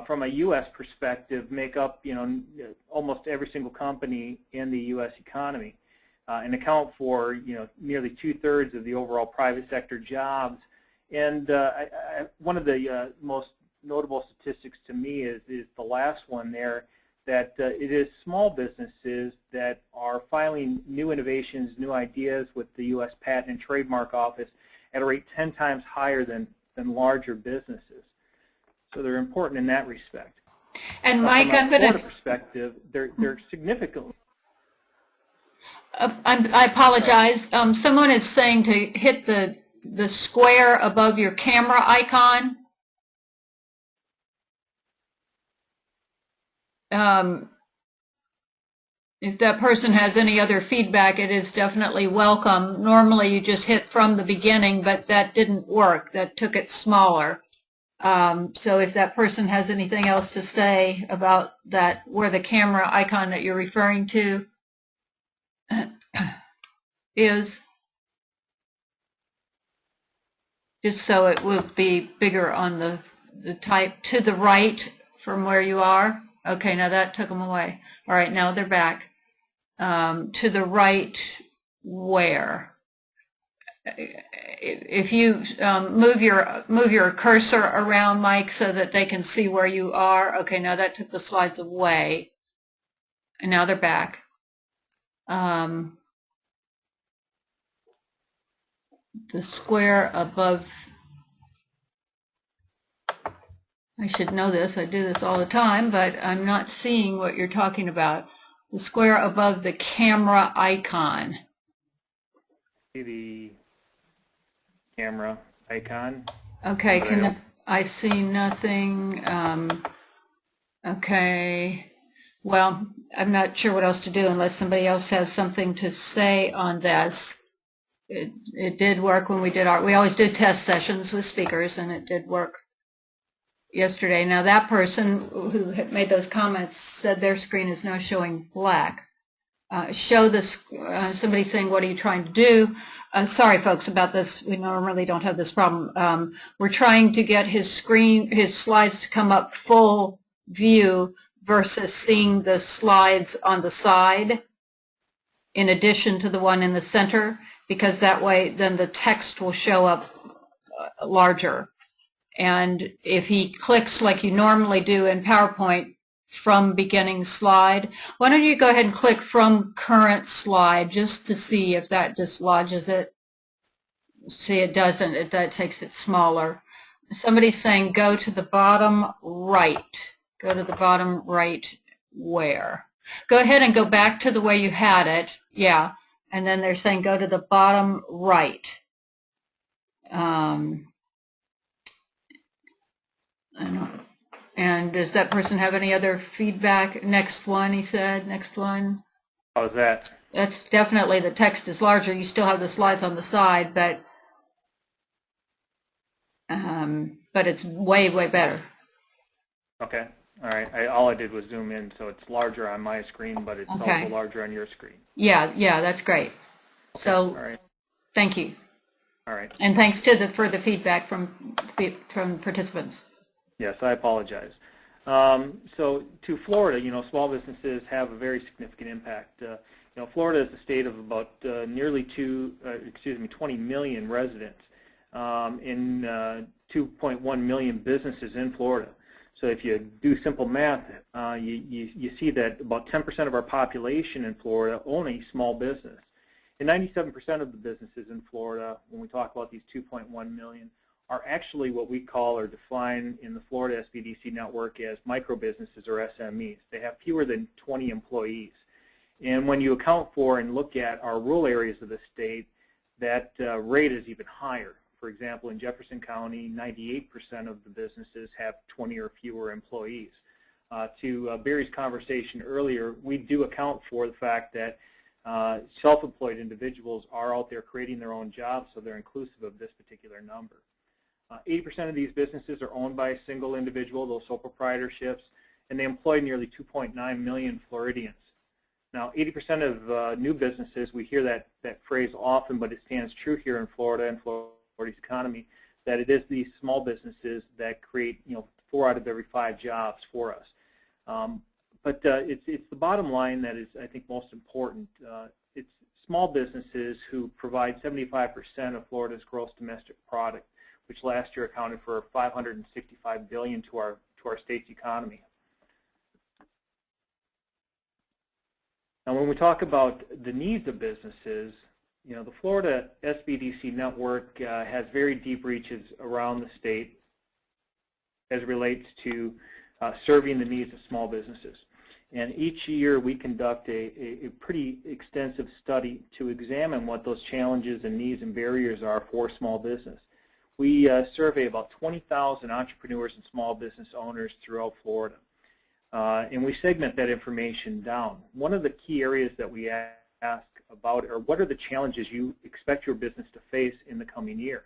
from a U.S. perspective, make up almost every single company in the U.S. economy, and account for nearly 2/3 of the overall private sector jobs. And one of the most notable statistics to me is the last one there, that it is small businesses that are filing new innovations, new ideas with the U.S. Patent and Trademark Office at a rate 10 times higher than larger businesses. So they're important in that respect. And Mike, from a I'm going Florida to perspective, they're significant. I apologize. Someone is saying to hit the square above your camera icon. If that person has any other feedback, it is definitely welcome. Normally you just hit from the beginning, but that didn't work. That took it smaller. So if that person has anything else to say about that, where the camera icon that you're referring to is, just so it will be bigger on the type to the right from where you are. Okay, now that took them away. All right, now they're back. To the right where? If you move your cursor around, Mike, so that they can see where you are. Okay, now that took the slides away, and now they're back. The square above, I should know this, I do this all the time, but I'm not seeing what you're talking about. The square above the camera icon. See the camera icon? Okay, I see nothing. Okay, well, I'm not sure what else to do unless somebody else has something to say on this. It did work when we always do test sessions with speakers, and it did work yesterday. Now that person who had made those comments said their screen is now showing black. Show this, somebody saying, what are you trying to do? Sorry folks about this, we normally don't have this problem. We're trying to get his slides to come up full view versus seeing the slides on the side in addition to the one in the center, because that way then the text will show up larger. And if he clicks like you normally do in PowerPoint from beginning slide, why don't you go ahead and click from current slide just to see if that dislodges it. See, it doesn't. That takes it smaller. Somebody's saying go to the bottom right. Go to the bottom right where? Go ahead and go back to the way you had it. Yeah. And then they're saying go to the bottom right. And does that person have any other feedback? Next one, he said. Next one. How's that? That's definitely, the text is larger. You still have the slides on the side, but it's way, way better. Okay. All right. All I did was zoom in, so it's larger on my screen, but it's also larger on your screen. Yeah, that's great. Okay. So, all right. Thank you. All right. And thanks for the feedback from participants. Yes, I apologize. So to Florida, small businesses have a very significant impact. Florida is a state of about nearly 20 million residents in 2.1 million businesses in Florida. So if you do simple math, you see that about 10% of our population in Florida own a small business. And 97% of the businesses in Florida, when we talk about these 2.1 million, are actually what we call or define in the Florida SBDC network as micro businesses or SMEs. They have fewer than 20 employees. And when you account for and look at our rural areas of the state, that rate is even higher. For example, in Jefferson County, 98% of the businesses have 20 or fewer employees. To Barry's conversation earlier, we do account for the fact that self-employed individuals are out there creating their own jobs, so they're inclusive of this particular number. 80% of these businesses are owned by a single individual, those sole proprietorships, and they employ nearly 2.9 million Floridians. Now, 80% of new businesses, we hear that phrase often, but it stands true here in Florida and Florida's economy, that it is these small businesses that create, 4 out of every 5 jobs for us. But it's the bottom line that is, I think, most important. It's small businesses who provide 75% of Florida's gross domestic product, which last year accounted for $565 billion to our state's economy. Now, when we talk about the needs of businesses, the Florida SBDC network has very deep reaches around the state as it relates to serving the needs of small businesses. And each year we conduct a pretty extensive study to examine what those challenges and needs and barriers are for small business. We survey about 20,000 entrepreneurs and small business owners throughout Florida. And we segment that information down. One of the key areas that we ask about are what are the challenges you expect your business to face in the coming year.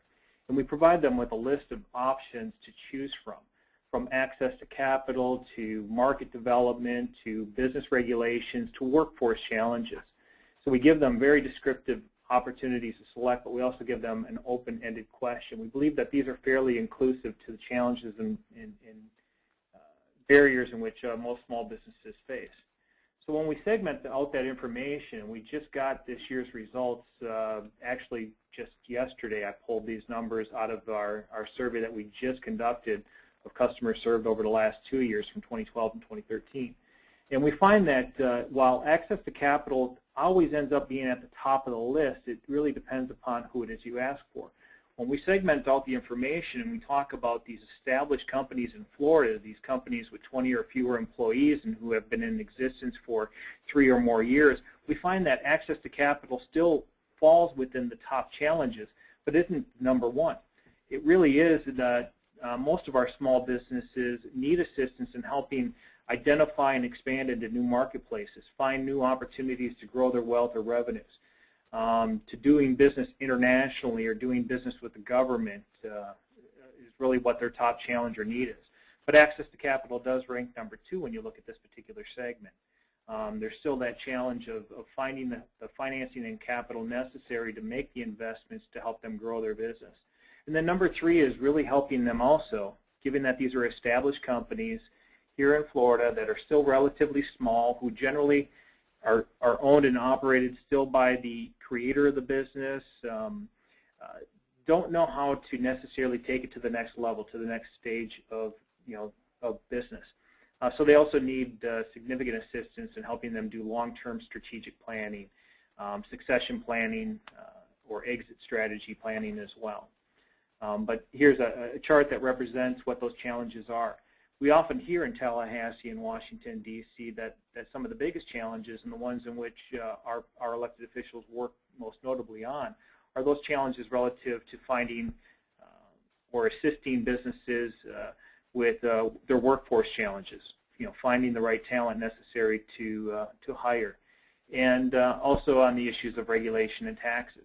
And we provide them with a list of options to choose from access to capital, to market development, to business regulations, to workforce challenges. So we give them very descriptive opportunities to select, but we also give them an open-ended question. We believe that these are fairly inclusive to the challenges and barriers in which most small businesses face. So when we segment out that information, we just got this year's results. Actually, just yesterday, I pulled these numbers out of our survey that we just conducted of customers served over the last 2 years from 2012 and 2013. And we find that while access to capital always ends up being at the top of the list, it really depends upon who it is you ask for. When we segment out the information and we talk about these established companies in Florida, these companies with 20 or fewer employees and who have been in existence for 3 or more years, we find that access to capital still falls within the top challenges, but isn't number one. It really is that most of our small businesses need assistance in helping identify and expand into new marketplaces, find new opportunities to grow their wealth or revenues, to doing business internationally or doing business with the government is really what their top challenge or need is. But access to capital does rank number 2 when you look at this particular segment. There's still that challenge of finding the financing and capital necessary to make the investments to help them grow their business. And then number 3 is really helping them also, given that these are established companies here in Florida that are still relatively small, who generally are owned and operated still by the creator of the business, don't know how to necessarily take it to the next level, to the next stage of business. So they also need significant assistance in helping them do long-term strategic planning, succession planning, or exit strategy planning as well. But here's a chart that represents what those challenges are. We often hear in Tallahassee and Washington, D.C. that some of the biggest challenges and the ones in which our elected officials work most notably on are those challenges relative to finding or assisting businesses with their workforce challenges, finding the right talent necessary to hire, and also on the issues of regulation and taxes.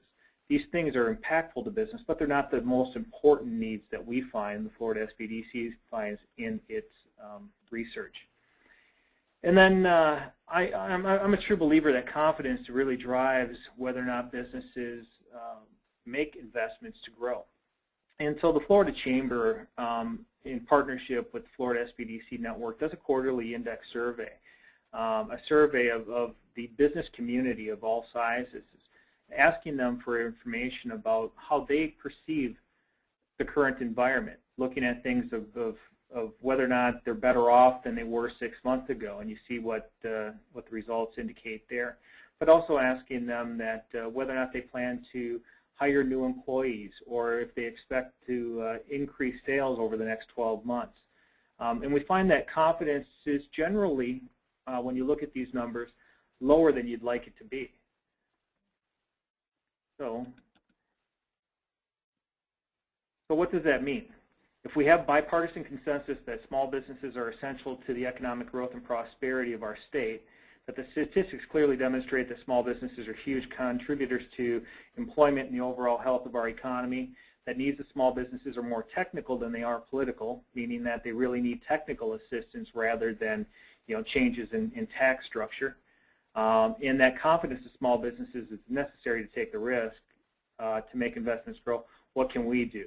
These things are impactful to business, but they're not the most important needs that we find, the Florida SBDC finds in its research. And then I'm a true believer that confidence really drives whether or not businesses make investments to grow. And so the Florida Chamber, in partnership with the Florida SBDC Network, does a quarterly index survey, a survey of the business community of all sizes, asking them for information about how they perceive the current environment, looking at things of whether or not they're better off than they were 6 months ago, and you see what the results indicate there. But also asking them that whether or not they plan to hire new employees, or if they expect to increase sales over the next 12 months. And we find that confidence is generally, when you look at these numbers, lower than you'd like it to be. So what does that mean? If we have bipartisan consensus that small businesses are essential to the economic growth and prosperity of our state, that the statistics clearly demonstrate that small businesses are huge contributors to employment and the overall health of our economy, that needs of small businesses are more technical than they are political, meaning that they really need technical assistance rather than changes in tax structure, and that confidence of small businesses is necessary to take the risk to make investments grow. What can we do?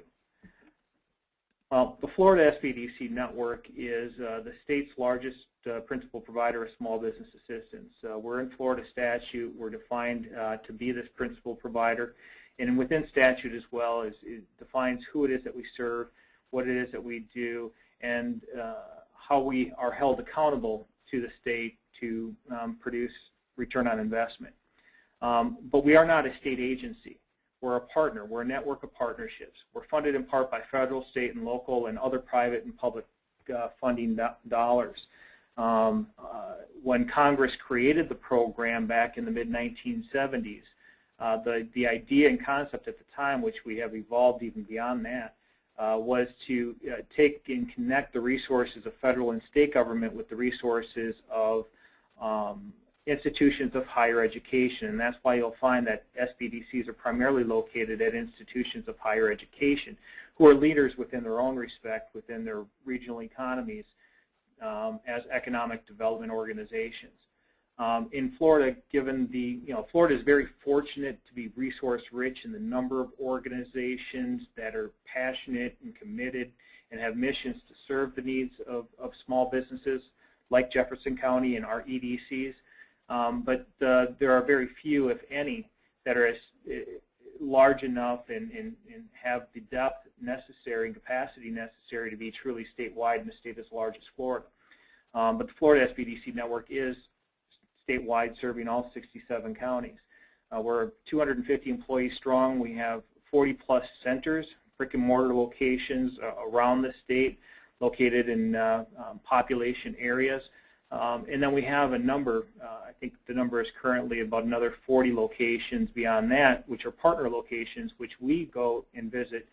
Well, the Florida SBDC network is the state's largest principal provider of small business assistance. We're in Florida statute. We're defined to be this principal provider. And within statute as well, it defines who it is that we serve, what it is that we do, and how we are held accountable to the state to produce return on investment. But we are not a state agency. We're a partner. We're a network of partnerships. We're funded in part by federal, state, and local, and other private and public funding dollars. When Congress created the program back in the mid-1970s, the idea and concept at the time, which we have evolved even beyond that, was to take and connect the resources of federal and state government with the resources of institutions of higher education. And that's why you'll find that SBDCs are primarily located at institutions of higher education, who are leaders within their own respect, within their regional economies, as economic development organizations. In Florida, given Florida is very fortunate to be resource rich in the number of organizations that are passionate and committed and have missions to serve the needs of small businesses like Jefferson County and our EDCs. But there are very few, if any, that are as large enough and have the depth necessary and capacity necessary to be truly statewide in a state as large as Florida. But the Florida SBDC network is statewide, serving all 67 counties. We're 250 employees strong. We have 40-plus centers, brick-and-mortar locations around the state, located in population areas. And then we have a number, I think the number is currently about another 40 locations beyond that, which are partner locations, which we go and visit,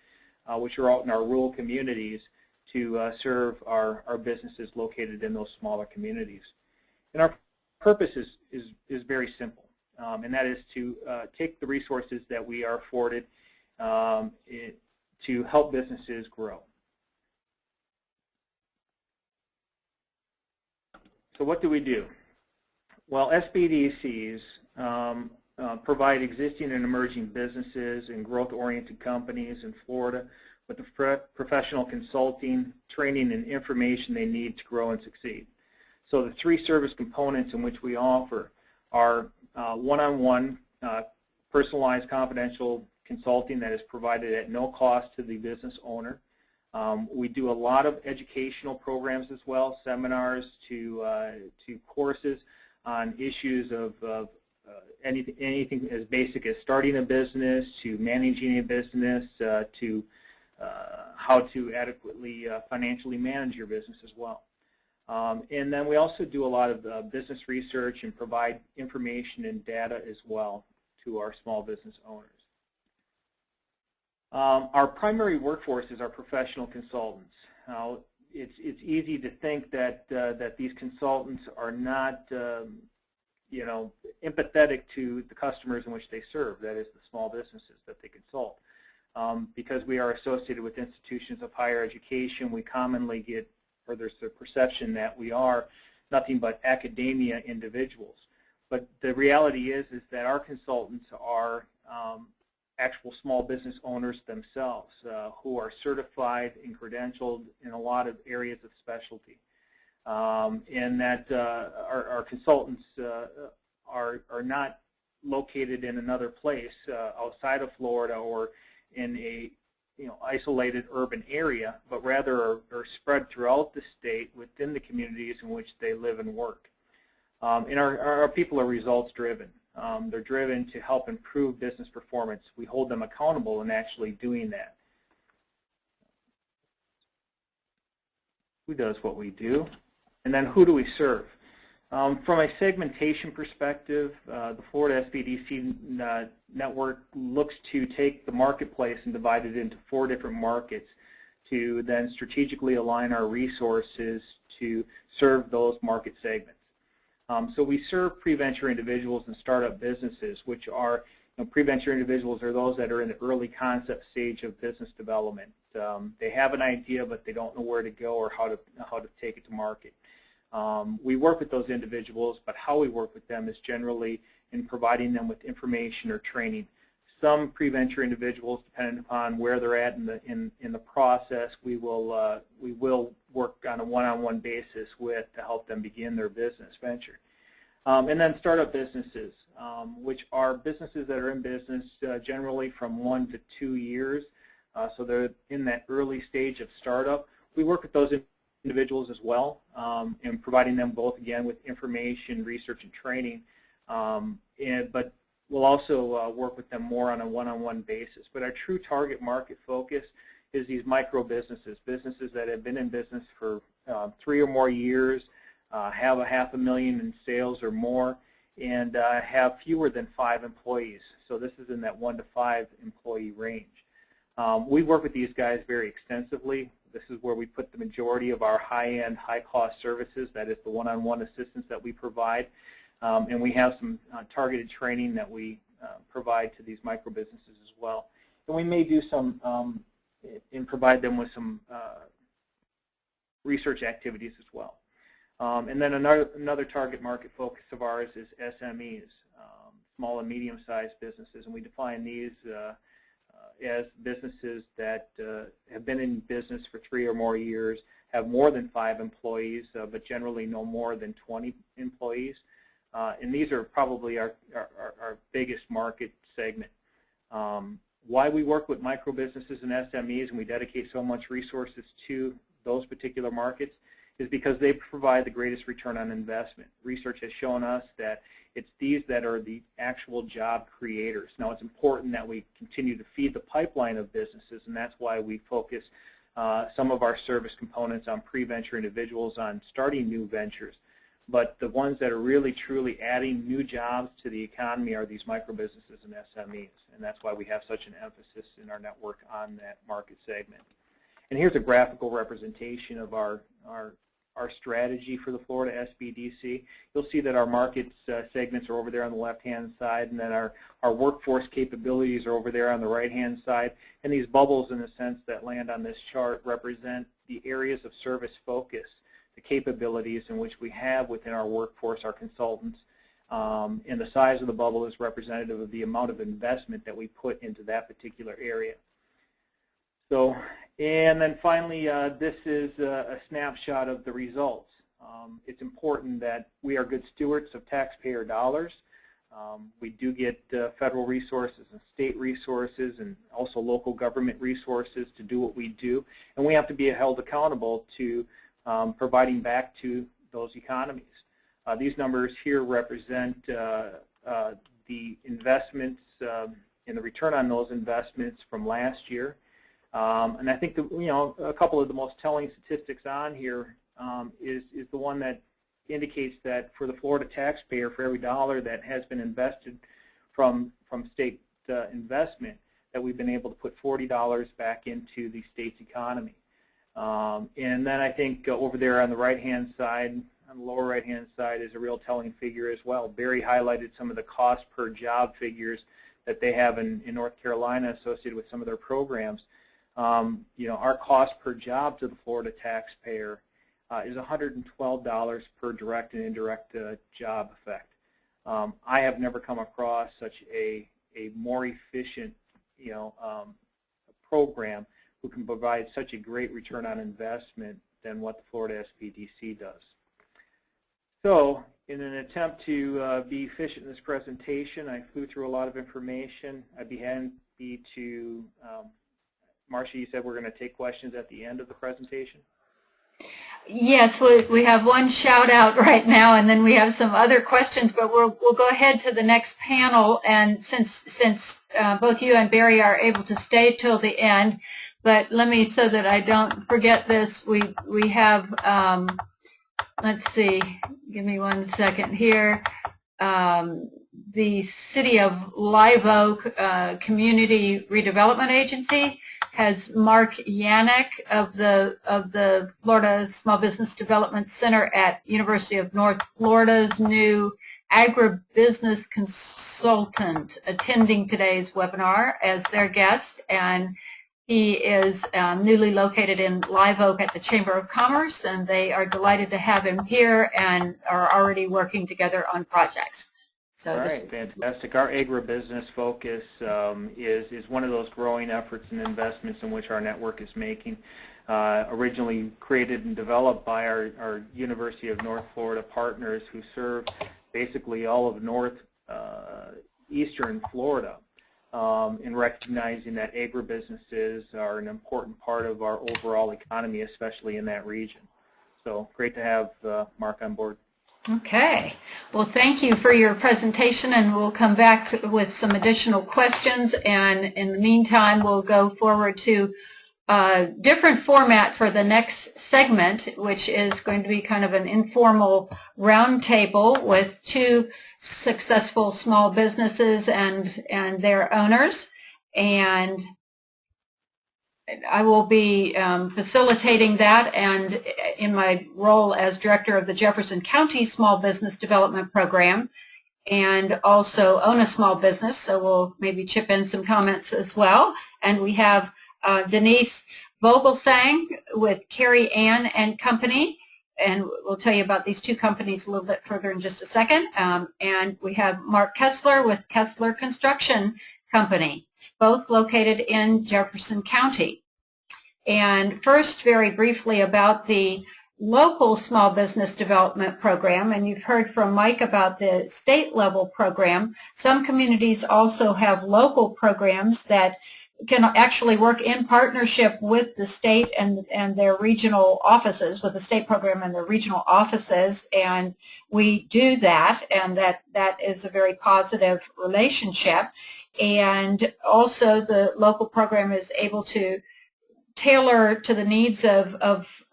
which are out in our rural communities to serve our businesses located in those smaller communities. And our purpose is very simple, and that is to take the resources that we are afforded to help businesses grow. So what do we do? Well, SBDCs provide existing and emerging businesses and growth-oriented companies in Florida with the professional consulting, training, and information they need to grow and succeed. So the three service components in which we offer are one-on-one, personalized confidential consulting that is provided at no cost to the business owner. We do a lot of educational programs as well, seminars to courses on issues of anything as basic as starting a business, to managing a business, to how to adequately financially manage your business as well. And then we also do a lot of business research and provide information and data as well to our small business owners. Our primary workforce is our professional consultants. Now, it's easy to think that that these consultants are not, empathetic to the customers in which they serve. That is, the small businesses that they consult. Because we are associated with institutions of higher education, we commonly get, or there's the perception that we are nothing but academia individuals. But the reality is that our consultants are actual small business owners themselves who are certified and credentialed in a lot of areas of specialty. And that our consultants are not located in another place outside of Florida or in a isolated urban area, but rather are spread throughout the state within the communities in which they live and work. And our people are results driven. They're driven to help improve business performance. We hold them accountable in actually doing that. Who does what we do? And then who do we serve? From a segmentation perspective, the Florida SBDC network looks to take the marketplace and divide it into 4 different markets to then strategically align our resources to serve those market segments. So we serve pre-venture individuals and startup businesses, which are, pre-venture individuals are those that are in the early concept stage of business development. They have an idea, but they don't know where to go or how to take it to market. We work with those individuals, but how we work with them is generally in providing them with information or training. Some pre-venture individuals, depending upon where they're at in the process, we will work on a one-on-one basis with to help them begin their business venture. And then startup businesses, which are businesses that are in business generally from 1 to 2 years. So they're in that early stage of startup. We work with those individuals as well, and providing them both, again, with information, research, and training. But we'll also work with them more on a one-on-one basis. But our true target market focus is these micro businesses, businesses that have been in business for 3 or more years, have a $500,000 in sales or more, and have fewer than 5 employees. So this is in that 1 to 5 employee range. We work with these guys very extensively. This is where we put the majority of our high-end, high-cost services. That is the one-on-one assistance that we provide. And we have some targeted training that we provide to these micro businesses as well. And we may do some and provide them with some research activities as well. And then another target market focus of ours is SMEs, small and medium-sized businesses. And we define these as businesses that have been in business for 3 or more years, have more than 5 employees, but generally no more than 20 employees. And these are probably our biggest market segment. Why we work with micro businesses and SMEs and we dedicate so much resources to those particular markets is because they provide the greatest return on investment. Research has shown us that it's these that are the actual job creators. Now, it's important that we continue to feed the pipeline of businesses, and that's why we focus some of our service components on pre-venture individuals, on starting new ventures. But the ones that are really, truly adding new jobs to the economy are these micro businesses and SMEs, and that's why we have such an emphasis in our network on that market segment. And here's a graphical representation of our strategy for the Florida SBDC. You'll see that our market segments are over there on the left-hand side, and then our workforce capabilities are over there on the right-hand side. And these bubbles, in a sense, that land on this chart represent the areas of service focus, the capabilities in which we have within our workforce, our consultants. And the size of the bubble is representative of the amount of investment that we put into that particular area. So, and then finally, this is a snapshot of the results. It's important that we are good stewards of taxpayer dollars. We do get federal resources and state resources and also local government resources to do what we do. And we have to be held accountable to providing back to those economies. These numbers here represent the investments and the return on those investments from last year. And I think a couple of the most telling statistics on here is the one that indicates that for the Florida taxpayer, for every dollar that has been invested from state investment, that we've been able to put $40 back into the state's economy. And then I think over there on the right-hand side, on the lower right-hand side, is a real telling figure as well. Barry highlighted some of the cost per job figures that they have in North Carolina associated with some of their programs. Our cost per job to the Florida taxpayer is $112 per direct and indirect job effect. I have never come across such a more efficient, program who can provide such a great return on investment than what the Florida SBDC does. So, in an attempt to be efficient in this presentation, I flew through a lot of information. I'd be happy to Marcia, you said we're going to take questions at the end of the presentation? Yes, we have one shout out right now, and then we have some other questions, but we'll go ahead to the next panel. And since both you and Barry are able to stay till the end, but let me, so that I don't forget this, we have, let's see, give me 1 second here. The City of Live Oak Community Redevelopment Agency has Mark Yannick of the Florida Small Business Development Center at University of North Florida's new agribusiness consultant attending today's webinar as their guest, and he is newly located in Live Oak at the Chamber of Commerce, and they are delighted to have him here and are already working together on projects. So all right, fantastic. Our agribusiness focus is one of those growing efforts and investments in which our network is making. Originally created and developed by our University of North Florida partners who serve basically all of northeastern Florida, in recognizing that agribusinesses are an important part of our overall economy, especially in that region. So great to have Mark on board. Okay. Well, thank you for your presentation, and we'll come back with some additional questions. And in the meantime, we'll go forward to a different format for the next segment, which is going to be kind of an informal roundtable with two successful small businesses and their owners. And I will be facilitating that, and in my role as director of the Jefferson County Small Business Development Program, and also own a small business, so we'll maybe chip in some comments as well. And we have Denise Vogelsang with Carrie Ann and Company, and we'll tell you about these two companies a little bit further in just a second. And we have Mark Kessler with Kessler Construction Company, both located in Jefferson County. And first, very briefly about the local small business development program, and you've heard from Mike about the state level program. Some communities also have local programs that can actually work in partnership with the state and their regional offices, with the state program and their regional offices, and we do that, and that is a very positive relationship. And also the local program is able to tailor to the needs of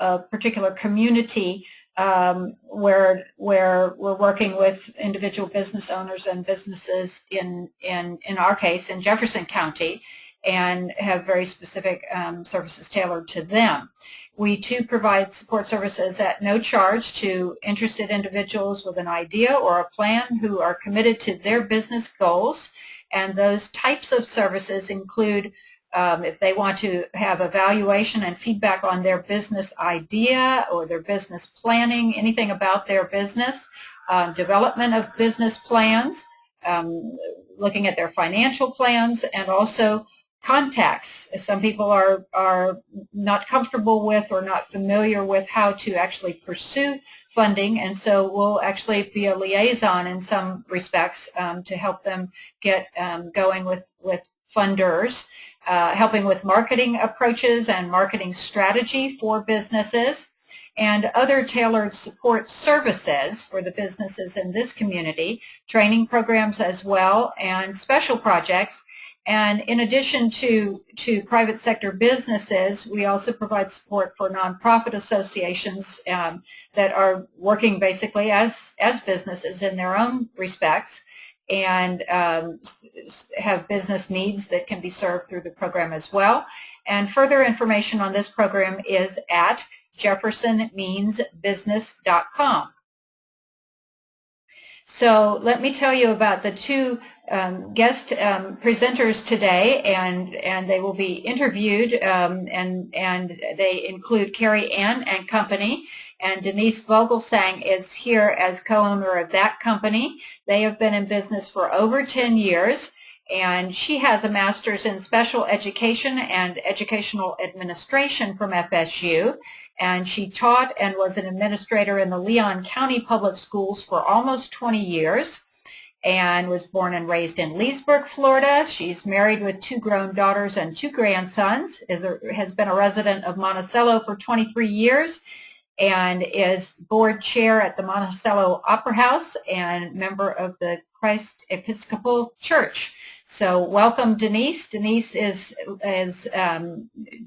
a particular community where we're working with individual business owners and businesses in our case in Jefferson County, and have very specific services tailored to them. We too provide support services at no charge to interested individuals with an idea or a plan who are committed to their business goals, and those types of services include if they want to have evaluation and feedback on their business idea or their business planning, anything about their business, development of business plans, looking at their financial plans, and also contacts. Some people are not comfortable with or not familiar with how to actually pursue funding, and so we'll actually be a liaison in some respects to help them get going with funders, helping with marketing approaches and marketing strategy for businesses, and other tailored support services for the businesses in this community, training programs as well, and special projects. And in addition to private sector businesses, we also provide support for nonprofit associations that are working basically as businesses in their own respects, and have business needs that can be served through the program as well. And further information on this program is at jeffersonmeansbusiness.com. So let me tell you about the two guest presenters today, and they will be interviewed, and they include Carrie Ann and Company, and Denise Vogelsang is here as co-owner of that company. They have been in business for over 10 years, and she has a master's in special education and educational administration from FSU, and she taught and was an administrator in the Leon County Public Schools for almost 20 years, and was born and raised in Leesburg, Florida. She's married with 2 grown daughters and 2 grandsons, has been a resident of Monticello for 23 years. and is board chair at the Monticello Opera House and member of the Christ Episcopal Church. So welcome, Denise. Denise is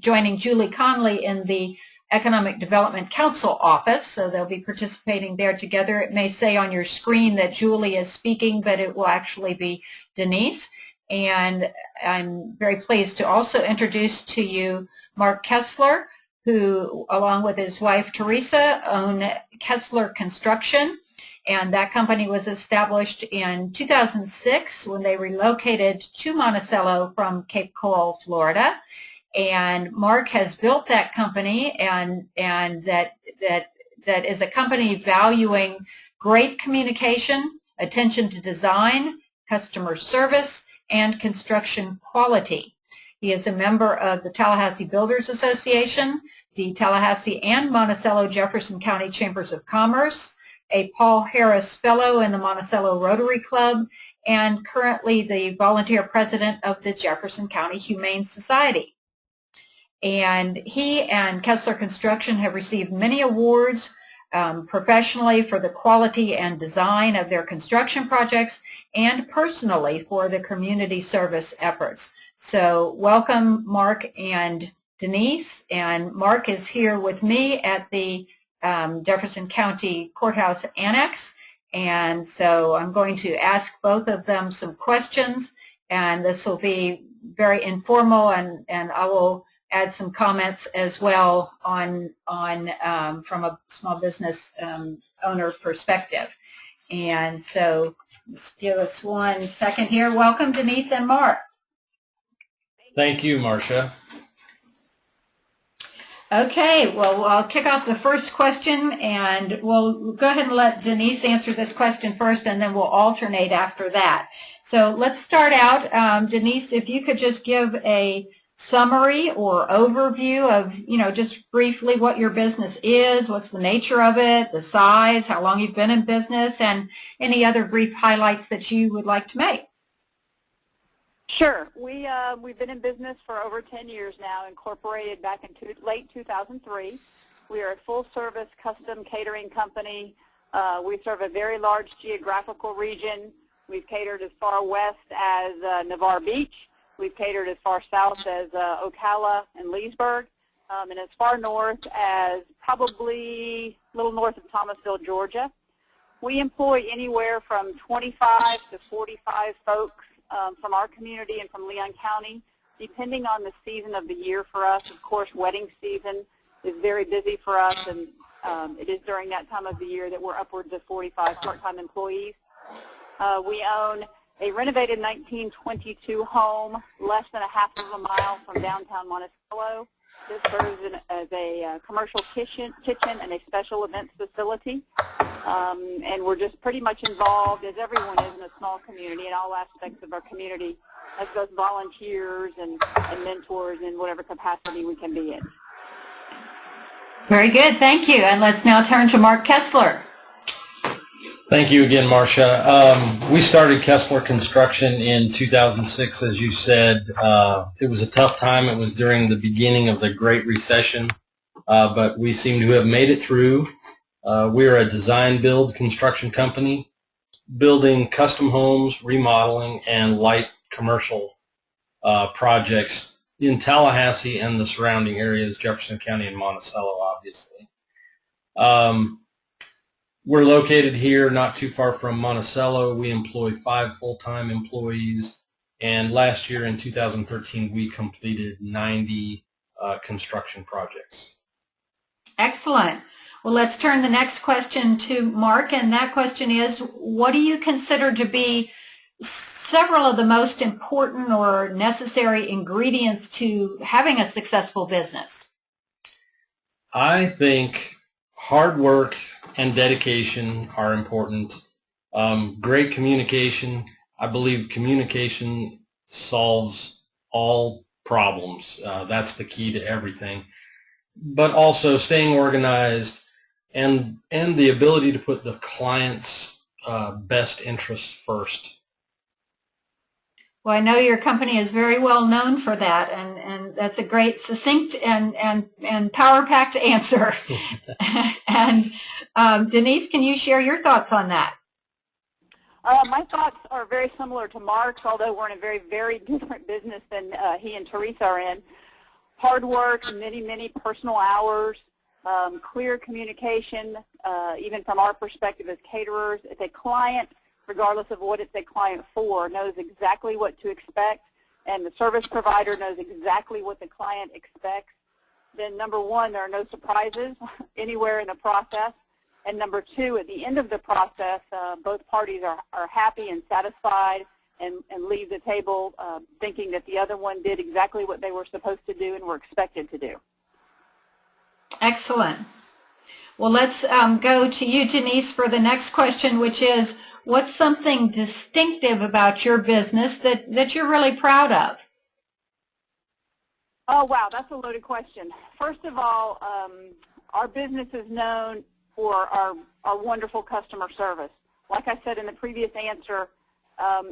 joining Julie Conley in the Economic Development Council office, so they'll be participating there together. It may say on your screen that Julie is speaking, but it will actually be Denise. And I'm very pleased to also introduce to you Mark Kessler, who, along with his wife Teresa, own Kessler Construction. And that company was established in 2006 when they relocated to Monticello from Cape Coral, Florida. And Mark has built that company, and that is a company valuing great communication, attention to design, customer service, and construction quality. He is a member of the Tallahassee Builders Association, the Tallahassee and Monticello Jefferson County Chambers of Commerce, a Paul Harris Fellow in the Monticello Rotary Club, and currently the volunteer president of the Jefferson County Humane Society. And he and Kessler Construction have received many awards professionally for the quality and design of their construction projects and personally for the community service efforts. So welcome, Mark and Denise. And Mark is here with me at the Jefferson County Courthouse Annex. And so I'm going to ask both of them some questions, and this will be very informal, and I will add some comments as well on from a small business owner perspective. And so just give us 1 second here. Welcome, Denise and Mark. Thank you, Marcia. Okay, well, I'll kick off the first question, and we'll go ahead and let Denise answer this question first, and then we'll alternate after that. So let's start out. Denise, if you could just give a summary or overview of, just briefly what your business is, what's the nature of it, the size, how long you've been in business, and any other brief highlights that you would like to make. Sure. We've been in business for over 10 years now, incorporated back in late 2003. We are a full-service custom catering company. We serve a very large geographical region. We've catered as far west as Navarre Beach. We've catered as far south as Ocala and Leesburg, and as far north as probably a little north of Thomasville, Georgia. We employ anywhere from 25 to 45 folks from our community and from Leon County, depending on the season of the year for us. Of course, wedding season is very busy for us, and it is during that time of the year that we're upwards of 45 part-time employees. We own a renovated 1922 home less than a half of a mile from downtown Monticello. This serves as a commercial kitchen and a special events facility. And we're just pretty much involved, as everyone is in a small community, in all aspects of our community, as both volunteers and mentors in whatever capacity we can be in. Very good. Thank you. And let's now turn to Mark Kessler. Thank you again, Marcia. We started Kessler Construction in 2006, as you said. It was a tough time. It was during the beginning of the Great Recession, but we seem to have made it through. We're a design-build construction company, building custom homes, remodeling, and light commercial projects in Tallahassee and the surrounding areas, Jefferson County and Monticello, obviously. We're located here not too far from Monticello. We employ 5 full-time employees, and last year in 2013 we completed 90 construction projects. Excellent. Well, let's turn the next question to Mark, and that question is, what do you consider to be several of the most important or necessary ingredients to having a successful business? I think hard work and dedication are important. Great communication. I believe communication solves all problems. That's the key to everything. But also staying organized and the ability to put the client's best interests first. Well, I know your company is very well known for that, and that's a great, succinct, and power-packed answer. And Denise, can you share your thoughts on that? My thoughts are very similar to Mark's, although we're in a very, very different business than he and Teresa are in. Hard work, many, many personal hours, clear communication, even from our perspective as caterers. If a client, regardless of what it's a client for, knows exactly what to expect, and the service provider knows exactly what the client expects, then number one, there are no surprises anywhere in the process. And number two, at the end of the process, both parties are happy and satisfied and leave the table thinking that the other one did exactly what they were supposed to do and were expected to do. Excellent. Well, let's go to you, Denise, for the next question, which is, what's something distinctive about your business that you're really proud of? Oh, wow, that's a loaded question. First of all, our business is known for our wonderful customer service. Like I said in the previous answer,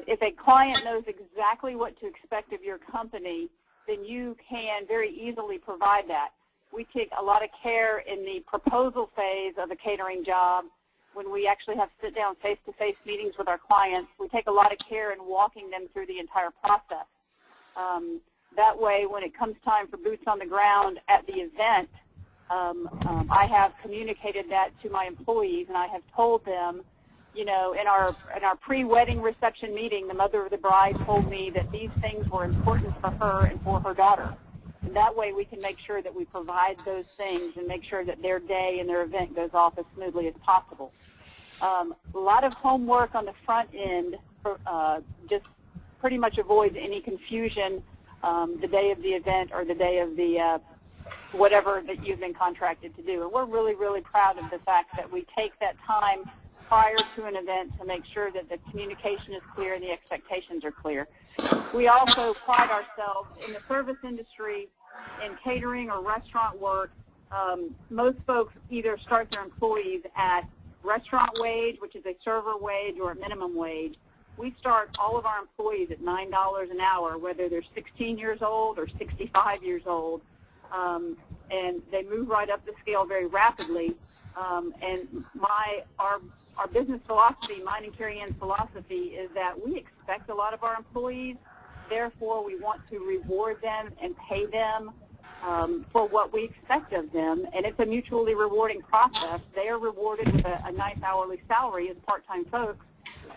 if a client knows exactly what to expect of your company, then you can very easily provide that. We take a lot of care in the proposal phase of a catering job when we actually have sit-down face-to-face meetings with our clients. We take a lot of care in walking them through the entire process. That way, when it comes time for boots on the ground at the event, I have communicated that to my employees, and I have told them, you know, in our pre-wedding reception meeting, the mother of the bride told me that these things were important for her and for her daughter. And that way we can make sure that we provide those things and make sure that their day and their event goes off as smoothly as possible. A lot of homework on the front end just pretty much avoids any confusion the day of the event or the day of the whatever that you've been contracted to do. And we're really, really proud of the fact that we take that time prior to an event to make sure that the communication is clear and the expectations are clear. We also pride ourselves in the service industry, in catering or restaurant work. Most folks either start their employees at restaurant wage, which is a server wage, or at minimum wage. We start all of our employees at $9 an hour, whether they're 16 years old or 65 years old. And they move right up the scale very rapidly. And our business philosophy, mine and Carrie Ann's philosophy, is that we expect a lot of our employees. Therefore, we want to reward them and pay them for what we expect of them. And it's a mutually rewarding process. They are rewarded with a nice hourly salary as part-time folks,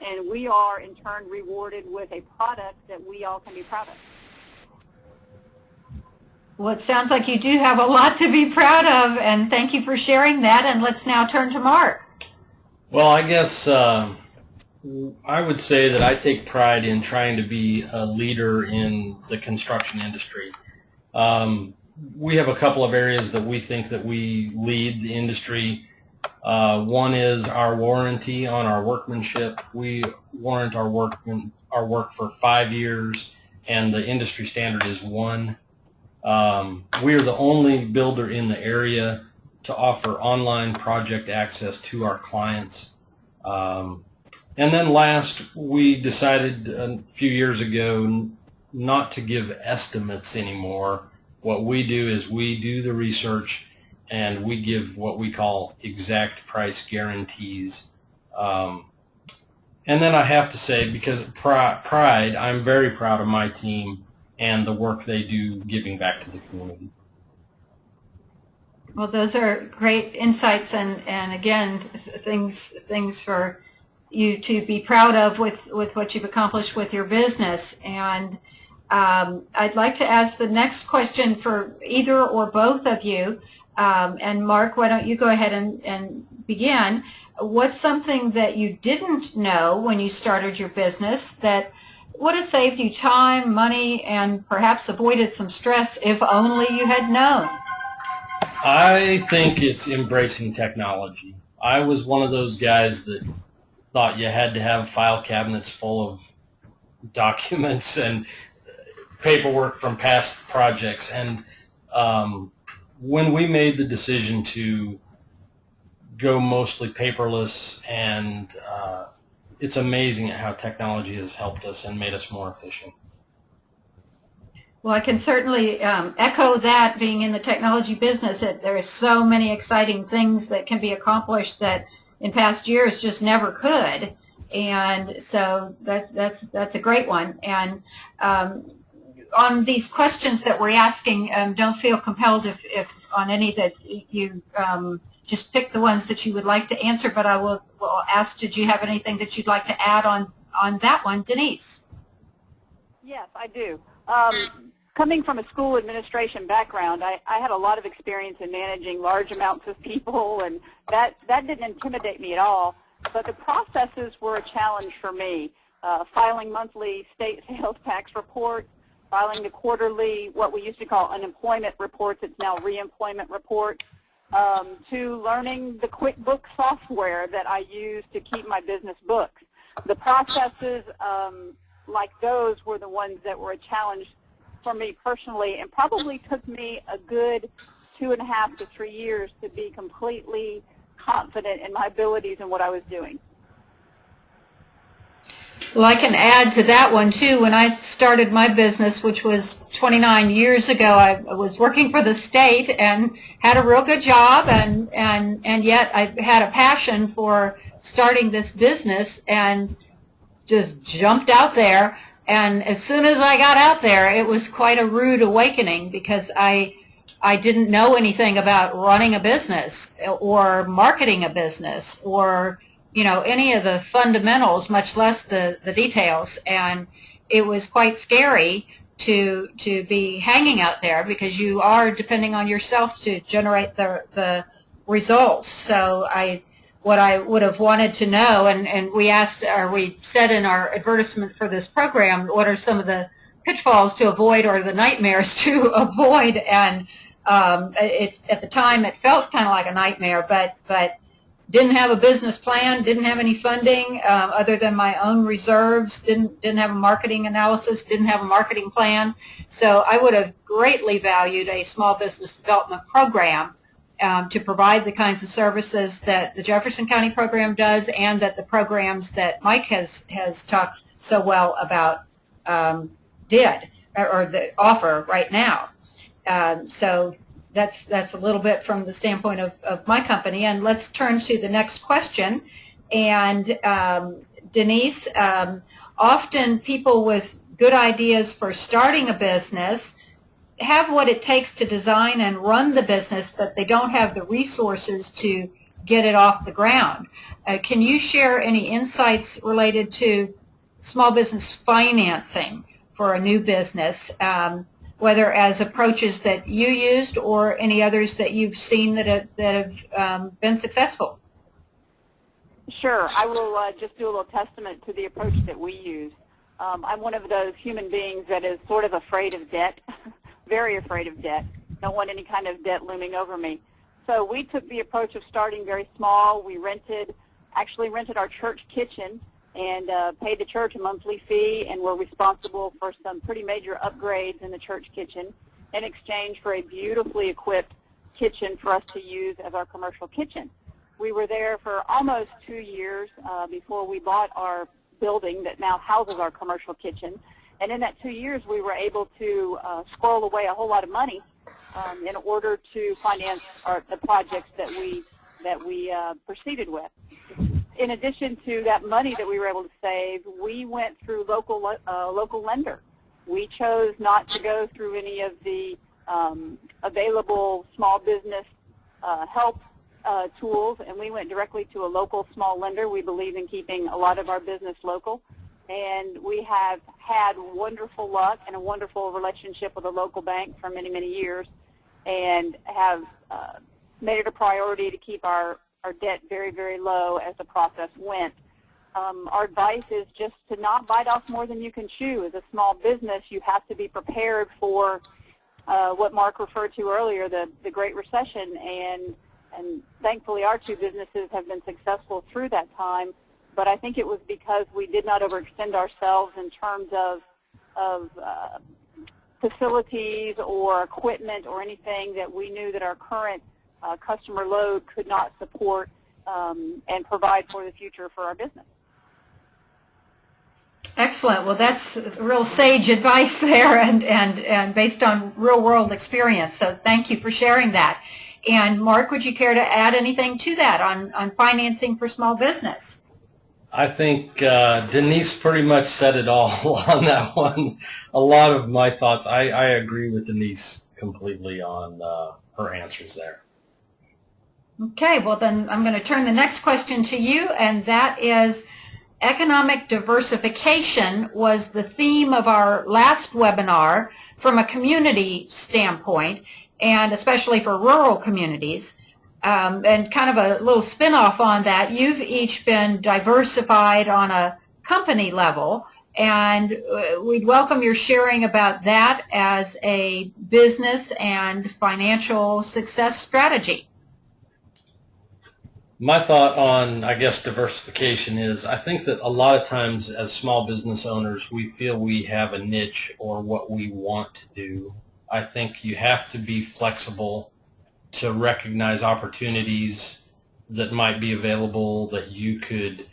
and we are, in turn, rewarded with a product that we all can be proud of. Well, it sounds like you do have a lot to be proud of, and thank you for sharing that. And let's now turn to Mark. Well, I guess I would say that I take pride in trying to be a leader in the construction industry. We have a couple of areas that we think that we lead the industry. One is our warranty on our workmanship. We warrant our work for 5 years, and the industry standard is 1. We are the only builder in the area to offer online project access to our clients. And then last, we decided a few years ago not to give estimates anymore. What we do is we do the research and we give what we call exact price guarantees. And then I have to say, because of pride, I'm very proud of my team and the work they do giving back to the community. Well, those are great insights, and again, things for you to be proud of with what you've accomplished with your business. And I'd like to ask the next question for either or both of you. And Mark, why don't you go ahead and begin. What's something that you didn't know when you started your business that would have saved you time, money, and perhaps avoided some stress if only you had known? I think it's embracing technology. I was one of those guys that thought you had to have file cabinets full of documents and paperwork from past projects. And when we made the decision to go mostly paperless, and it's amazing how technology has helped us and made us more efficient. Well, I can certainly echo that. Being in the technology business, there are so many exciting things that can be accomplished that in past years just never could. And so that's a great one. And on these questions that we're asking, don't feel compelled if on any that you just pick the ones that you would like to answer. But I will ask, did you have anything that you'd like to add on that one, Denise? Yes, I do. Coming from a school administration background, I had a lot of experience in managing large amounts of people, and that didn't intimidate me at all. But the processes were a challenge for me. Filing monthly state sales tax reports, filing the quarterly, what we used to call unemployment reports, it's now reemployment reports, to learning the QuickBooks software that I use to keep my business books. The processes like those were the ones that were a challenge for me personally, and probably took me a good 2.5 to 3 years to be completely confident in my abilities and what I was doing. Well, I can add to that one too. When I started my business, which was 29 years ago, I was working for the state and had a real good job, and yet I had a passion for starting this business and just jumped out there. And as soon as I got out there, it was quite a rude awakening, because I didn't know anything about running a business or marketing a business or, you know, any of the fundamentals, much less the details. And it was quite scary to be hanging out there, because you are depending on yourself to generate the results. So what I would have wanted to know, and we asked, or we said in our advertisement for this program, what are some of the pitfalls to avoid or the nightmares to avoid? And at the time it felt kind of like a nightmare, but didn't have a business plan, didn't have any funding other than my own reserves, didn't have a marketing analysis, didn't have a marketing plan. So I would have greatly valued a small business development program to provide the kinds of services that the Jefferson County program does, and that the programs that Mike has talked so well about did, or the offer right now. So that's a little bit from the standpoint of my company. And let's turn to the next question. And Denise, often people with good ideas for starting a business have what it takes to design and run the business, but they don't have the resources to get it off the ground. Can you share any insights related to small business financing for a new business, whether as approaches that you used or any others that you've seen that have been successful? Sure. I will just do a little testament to the approach that we use. I'm one of those human beings that is sort of afraid of debt, very afraid of debt. Don't want any kind of debt looming over me. So we took the approach of starting very small. We actually rented our church kitchen and paid the church a monthly fee, and were responsible for some pretty major upgrades in the church kitchen in exchange for a beautifully equipped kitchen for us to use as our commercial kitchen. We were there for almost 2 years before we bought our building that now houses our commercial kitchen. And in that 2 years, we were able to squirrel away a whole lot of money in order to finance the projects that we proceeded with. In addition to that money that we were able to save, we went through local lender. We chose not to go through any of the available small business help tools, and we went directly to a local small lender. We believe in keeping a lot of our business local. And we have had wonderful luck and a wonderful relationship with a local bank for many, many years, and have made it a priority to keep our debt very, very low as the process went. Our advice is just to not bite off more than you can chew. As a small business, you have to be prepared for what Mark referred to earlier, the Great Recession, and thankfully our two businesses have been successful through that time. But I think it was because we did not overextend ourselves in terms of facilities or equipment or anything that we knew that our current customer load could not support and provide for the future for our business. Excellent. Well, that's real sage advice there, and based on real-world experience. So thank you for sharing that. And Mark, would you care to add anything to that on financing for small business? I think Denise pretty much said it all on that one. A lot of my thoughts, I agree with Denise completely on her answers there. Okay, well then I'm going to turn the next question to you, and that is economic diversification was the theme of our last webinar from a community standpoint, and especially for rural communities. And kind of a little spin-off on that, you've each been diversified on a company level, and we'd welcome your sharing about that as a business and financial success strategy. My thought on, I guess, diversification is I think that a lot of times as small business owners, we feel we have a niche or what we want to do. I think you have to be flexible to recognize opportunities that might be available that you could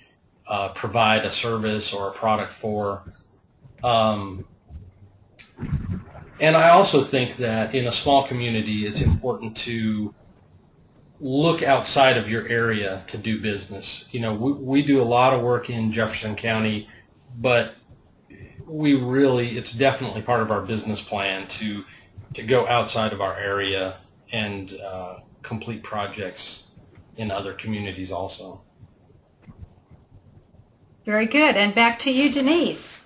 provide a service or a product for. And I also think that in a small community, it's important to look outside of your area to do business. You know, we do a lot of work in Jefferson County, but it's definitely part of our business plan to go outside of our area and complete projects in other communities also. Very good. And back to you, Denise.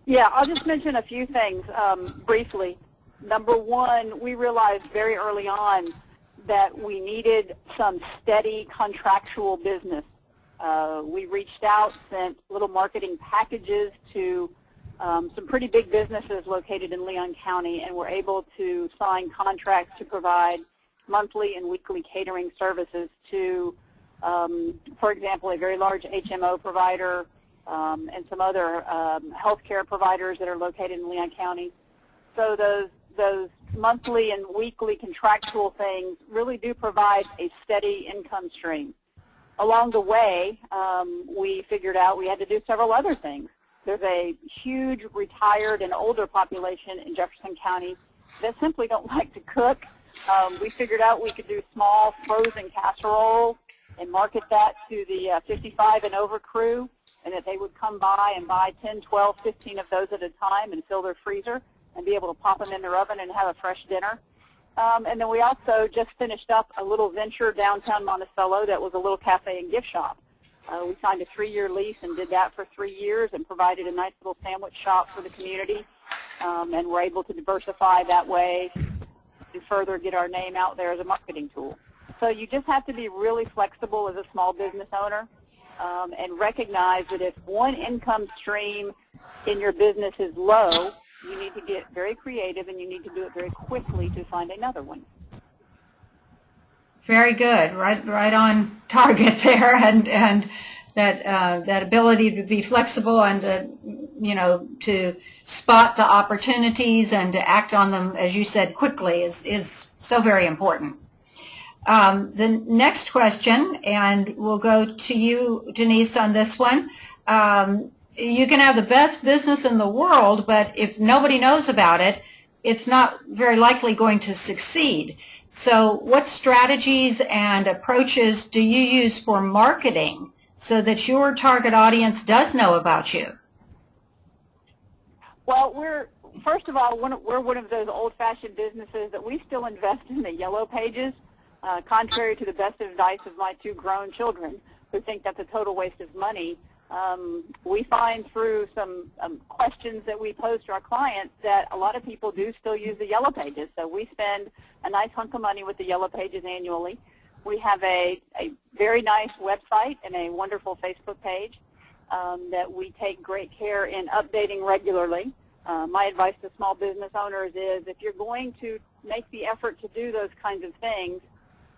Yeah, I'll just mention a few things briefly. Number one, we realized very early on that we needed some steady contractual business. We reached out, sent little marketing packages to some pretty big businesses located in Leon County, and were able to sign contracts to provide monthly and weekly catering services to, for example, a very large HMO provider and some other healthcare providers that are located in Leon County. So those monthly and weekly contractual things really do provide a steady income stream. Along the way, we figured out we had to do several other things. There's a huge retired and older population in Jefferson County that simply don't like to cook. We figured out we could do small frozen casseroles and market that to the 55 and over crew, and that they would come by and buy 10, 12, 15 of those at a time and fill their freezer and be able to pop them in their oven and have a fresh dinner. And then we also just finished up a little venture downtown Monticello that was a little cafe and gift shop. We signed a 3-year lease and did that for 3 years and provided a nice little sandwich shop for the community, and we're able to diversify that way to further get our name out there as a marketing tool. So you just have to be really flexible as a small business owner, and recognize that if one income stream in your business is low, you need to get very creative and you need to do it very quickly to find another one. Very good. Right on target there, and that ability to be flexible and to spot the opportunities and to act on them, as you said, quickly is so very important. The next question, and we'll go to you, Denise, on this one. You can have the best business in the world, but if nobody knows about it, it's not very likely going to succeed. So what strategies and approaches do you use for marketing so that your target audience does know about you? Well, first of all, we're one of those old-fashioned businesses that we still invest in the yellow pages, contrary to the best advice of my 2 grown children who think that's a total waste of money. We find through some questions that we pose to our clients that a lot of people do still use the yellow pages. So we spend a nice hunk of money with the yellow pages annually. We have a very nice website and a wonderful Facebook page that we take great care in updating regularly. My advice to small business owners is if you're going to make the effort to do those kinds of things,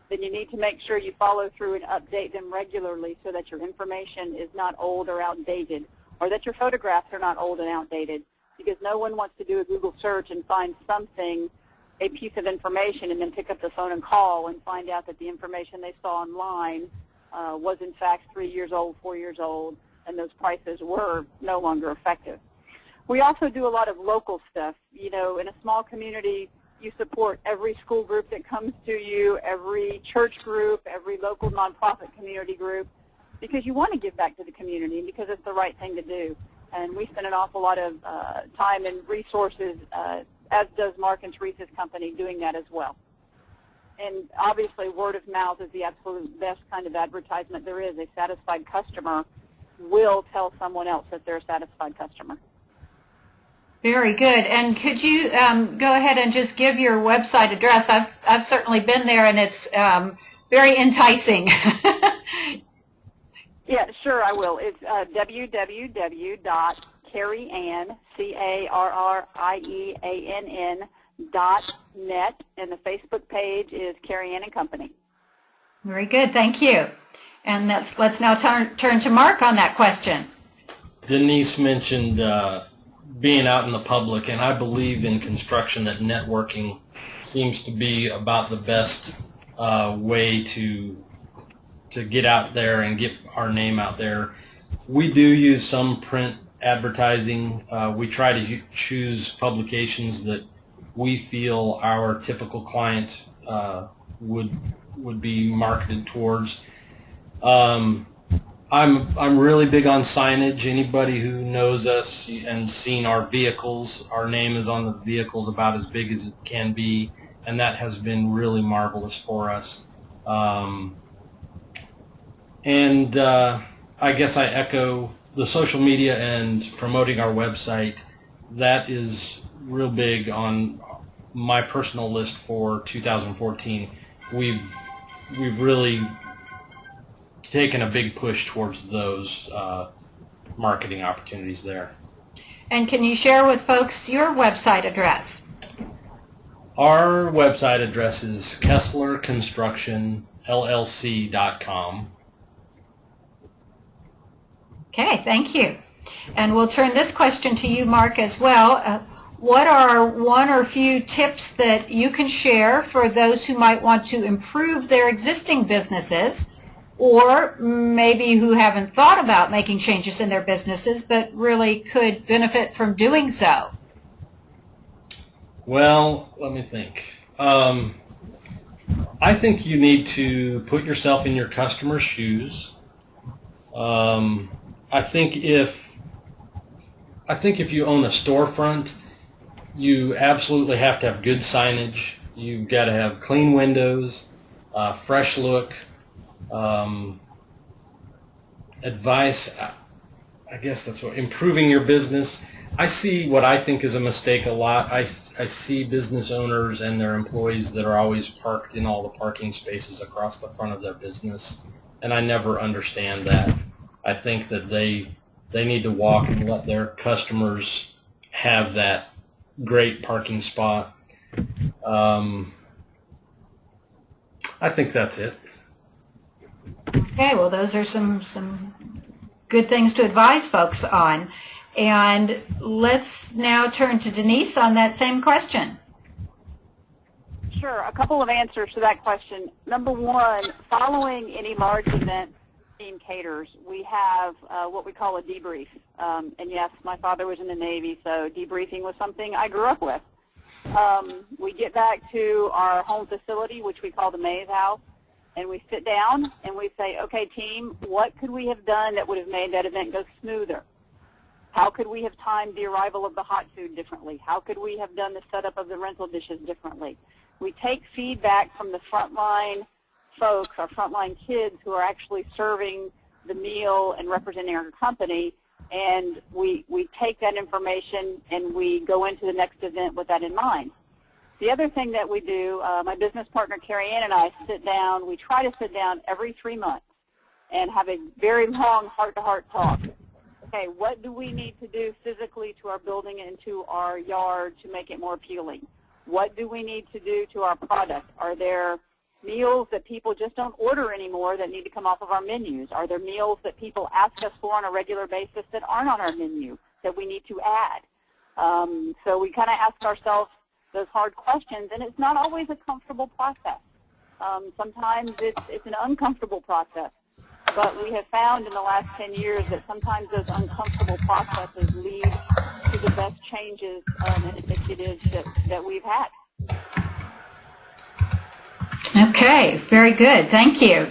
then you need to make sure you follow through and update them regularly so that your information is not old or outdated, or that your photographs are not old and outdated, because no one wants to do a Google search and find something, a piece of information, and then pick up the phone and call and find out that the information they saw online was in fact 3 years old, 4 years old. and those prices were no longer effective. We also do a lot of local stuff. You know, in a small community, you support every school group that comes to you, every church group, every local nonprofit community group, because you want to give back to the community and because it's the right thing to do. And we spend an awful lot of time and resources, as does Mark and Teresa's company, doing that as well. And obviously, word of mouth is the absolute best kind of advertisement there is. A satisfied customer will tell someone else that they're a satisfied customer. Very good. And could you go ahead and just give your website address? I've certainly been there, and it's very enticing. Yeah, sure, I will. It's www.carrieann, CARRIEANN.net, and the Facebook page is Carrie Ann and Company. Very good. Thank you. And let's now turn to Mark on that question. Denise mentioned being out in the public, and I believe in construction that networking seems to be about the best way to get out there and get our name out there. We do use some print advertising. We try to choose publications that we feel our typical client would be marketed towards. I'm really big on signage. Anybody who knows us and seen our vehicles, our name is on the vehicles about as big as it can be, and that has been really marvelous for us. I guess I echo the social media and promoting our website. That is real big on my personal list for 2014. We've really taken a big push towards those marketing opportunities there. And can you share with folks your website address? Our website address is KesslerConstructionLLC.com. Okay, thank you. And we'll turn this question to you, Mark, as well. What are one or few tips that you can share for those who might want to improve their existing businesses, or maybe who haven't thought about making changes in their businesses but really could benefit from doing so? Well, let me think. I think you need to put yourself in your customer's shoes. I think if you own a storefront, you absolutely have to have good signage. You've got to have clean windows, fresh look. Advice, I guess that's what, improving your business. I see what I think is a mistake a lot. I see business owners and their employees that are always parked in all the parking spaces across the front of their business, and I never understand that. I think that they need to walk and let their customers have that great parking spot. I think that's it. Okay, well, those are some good things to advise folks on. And let's now turn to Denise on that same question. Sure, a couple of answers to that question. Number one, following any large event team caters, we have what we call a debrief. And yes, my father was in the Navy, so debriefing was something I grew up with. We get back to our home facility, which we call the Maze House, and we sit down and we say, okay, team, what could we have done that would have made that event go smoother? How could we have timed the arrival of the hot food differently? How could we have done the setup of the rental dishes differently? We take feedback from the frontline folks, our frontline kids who are actually serving the meal and representing our company, and we take that information and we go into the next event with that in mind. The other thing that we do, my business partner Carrie Ann and I sit down, we try to sit down every 3 months and have a very long heart-to-heart talk. Okay, what do we need to do physically to our building and to our yard to make it more appealing? What do we need to do to our product? Are there meals that people just don't order anymore that need to come off of our menus? Are there meals that people ask us for on a regular basis that aren't on our menu that we need to add? So we kind of ask ourselves those hard questions, and it's not always a comfortable process. Sometimes it's an uncomfortable process. but we have found in the last 10 years that sometimes those uncomfortable processes lead to the best changes and initiatives that we've had. Okay, very good. Thank you.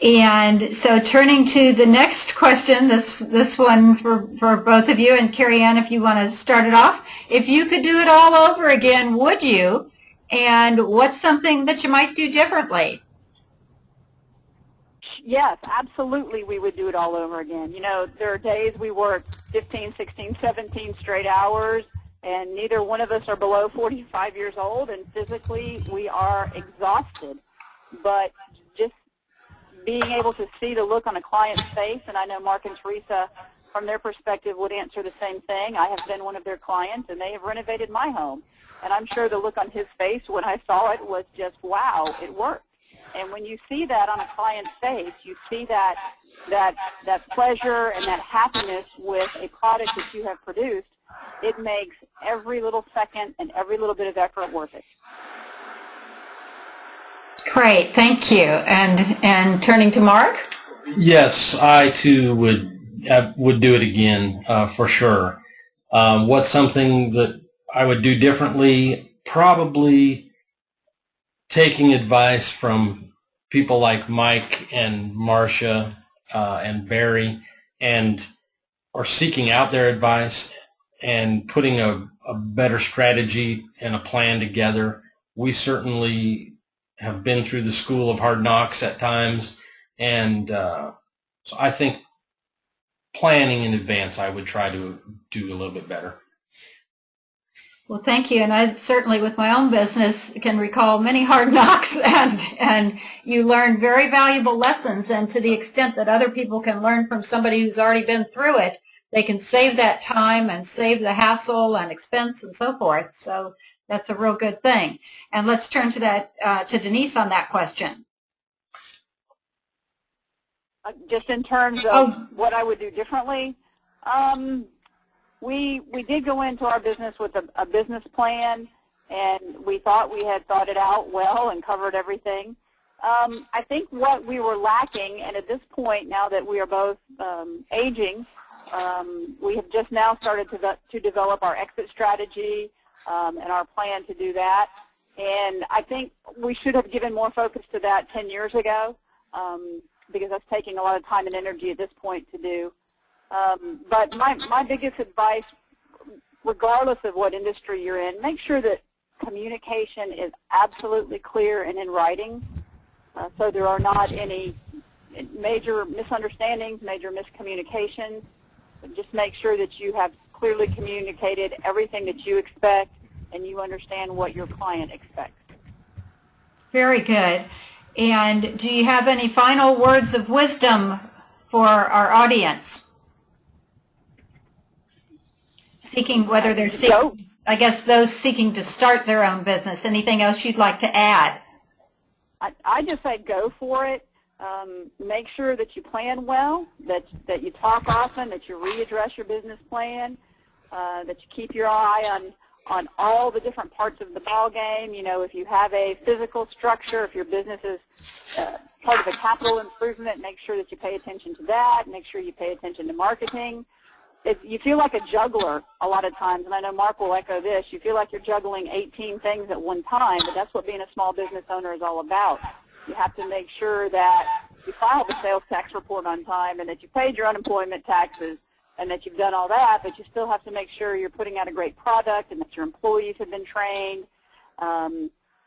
And so turning to the next question, this one for both of you, and Carrie Ann, if you want to start it off. If you could do it all over again, would you? And what's something that you might do differently? Yes, absolutely we would do it all over again. You know, there are days we work 15, 16, 17 straight hours, and neither one of us are below 45 years old, and physically we are exhausted. But just being able to see the look on a client's face, and I know Mark and Teresa, from their perspective, would answer the same thing. I have been one of their clients, and they have renovated my home. And I'm sure the look on his face when I saw it was just, wow, it worked. And when you see that on a client's face, you see that pleasure and that happiness with a product that you have produced, it makes every little second and every little bit of effort worth it. Great, thank you. And turning to Mark? Yes, I too would do it again for sure. What's something that I would do differently? Probably taking advice from people like Mike and Marcia and Barry, or seeking out their advice and putting a better strategy and a plan together. We certainly have been through the school of hard knocks at times, and so I think planning in advance I would try to do a little bit better. Well, thank you. And I certainly, with my own business, can recall many hard knocks, and you learn very valuable lessons. And to the extent that other people can learn from somebody who's already been through it, they can save that time and save the hassle and expense and so forth. So that's a real good thing. And let's turn to that to Denise on that question. Just in terms of what I would do differently, we did go into our business with a business plan, and we thought we had thought it out well and covered everything. I think what we were lacking, and at this point, now that we are both aging, we have just now started to develop our exit strategy and our plan to do that. And I think we should have given more focus to that 10 years ago, because that's taking a lot of time and energy at this point to do. But my biggest advice, regardless of what industry you're in, make sure that communication is absolutely clear and in writing, so there are not any major misunderstandings, major miscommunications. Just make sure that you have clearly communicated everything that you expect and you understand what your client expects. Very good. And do you have any final words of wisdom for our audience? Seeking, whether they're seeking, I guess those seeking to start their own business. Anything else you'd like to add? I just say go for it. Make sure that you plan well, that you talk often, that you readdress your business plan, that you keep your eye on all the different parts of the ball game. You know, if you have a physical structure, if your business is part of a capital improvement, make sure that you pay attention to that. Make sure you pay attention to marketing. You feel like a juggler a lot of times, and I know Mark will echo this. You feel like you're juggling 18 things at one time, but that's what being a small business owner is all about. You have to make sure that you filed the sales tax report on time and that you paid your unemployment taxes and that you've done all that, but you still have to make sure you're putting out a great product and that your employees have been trained.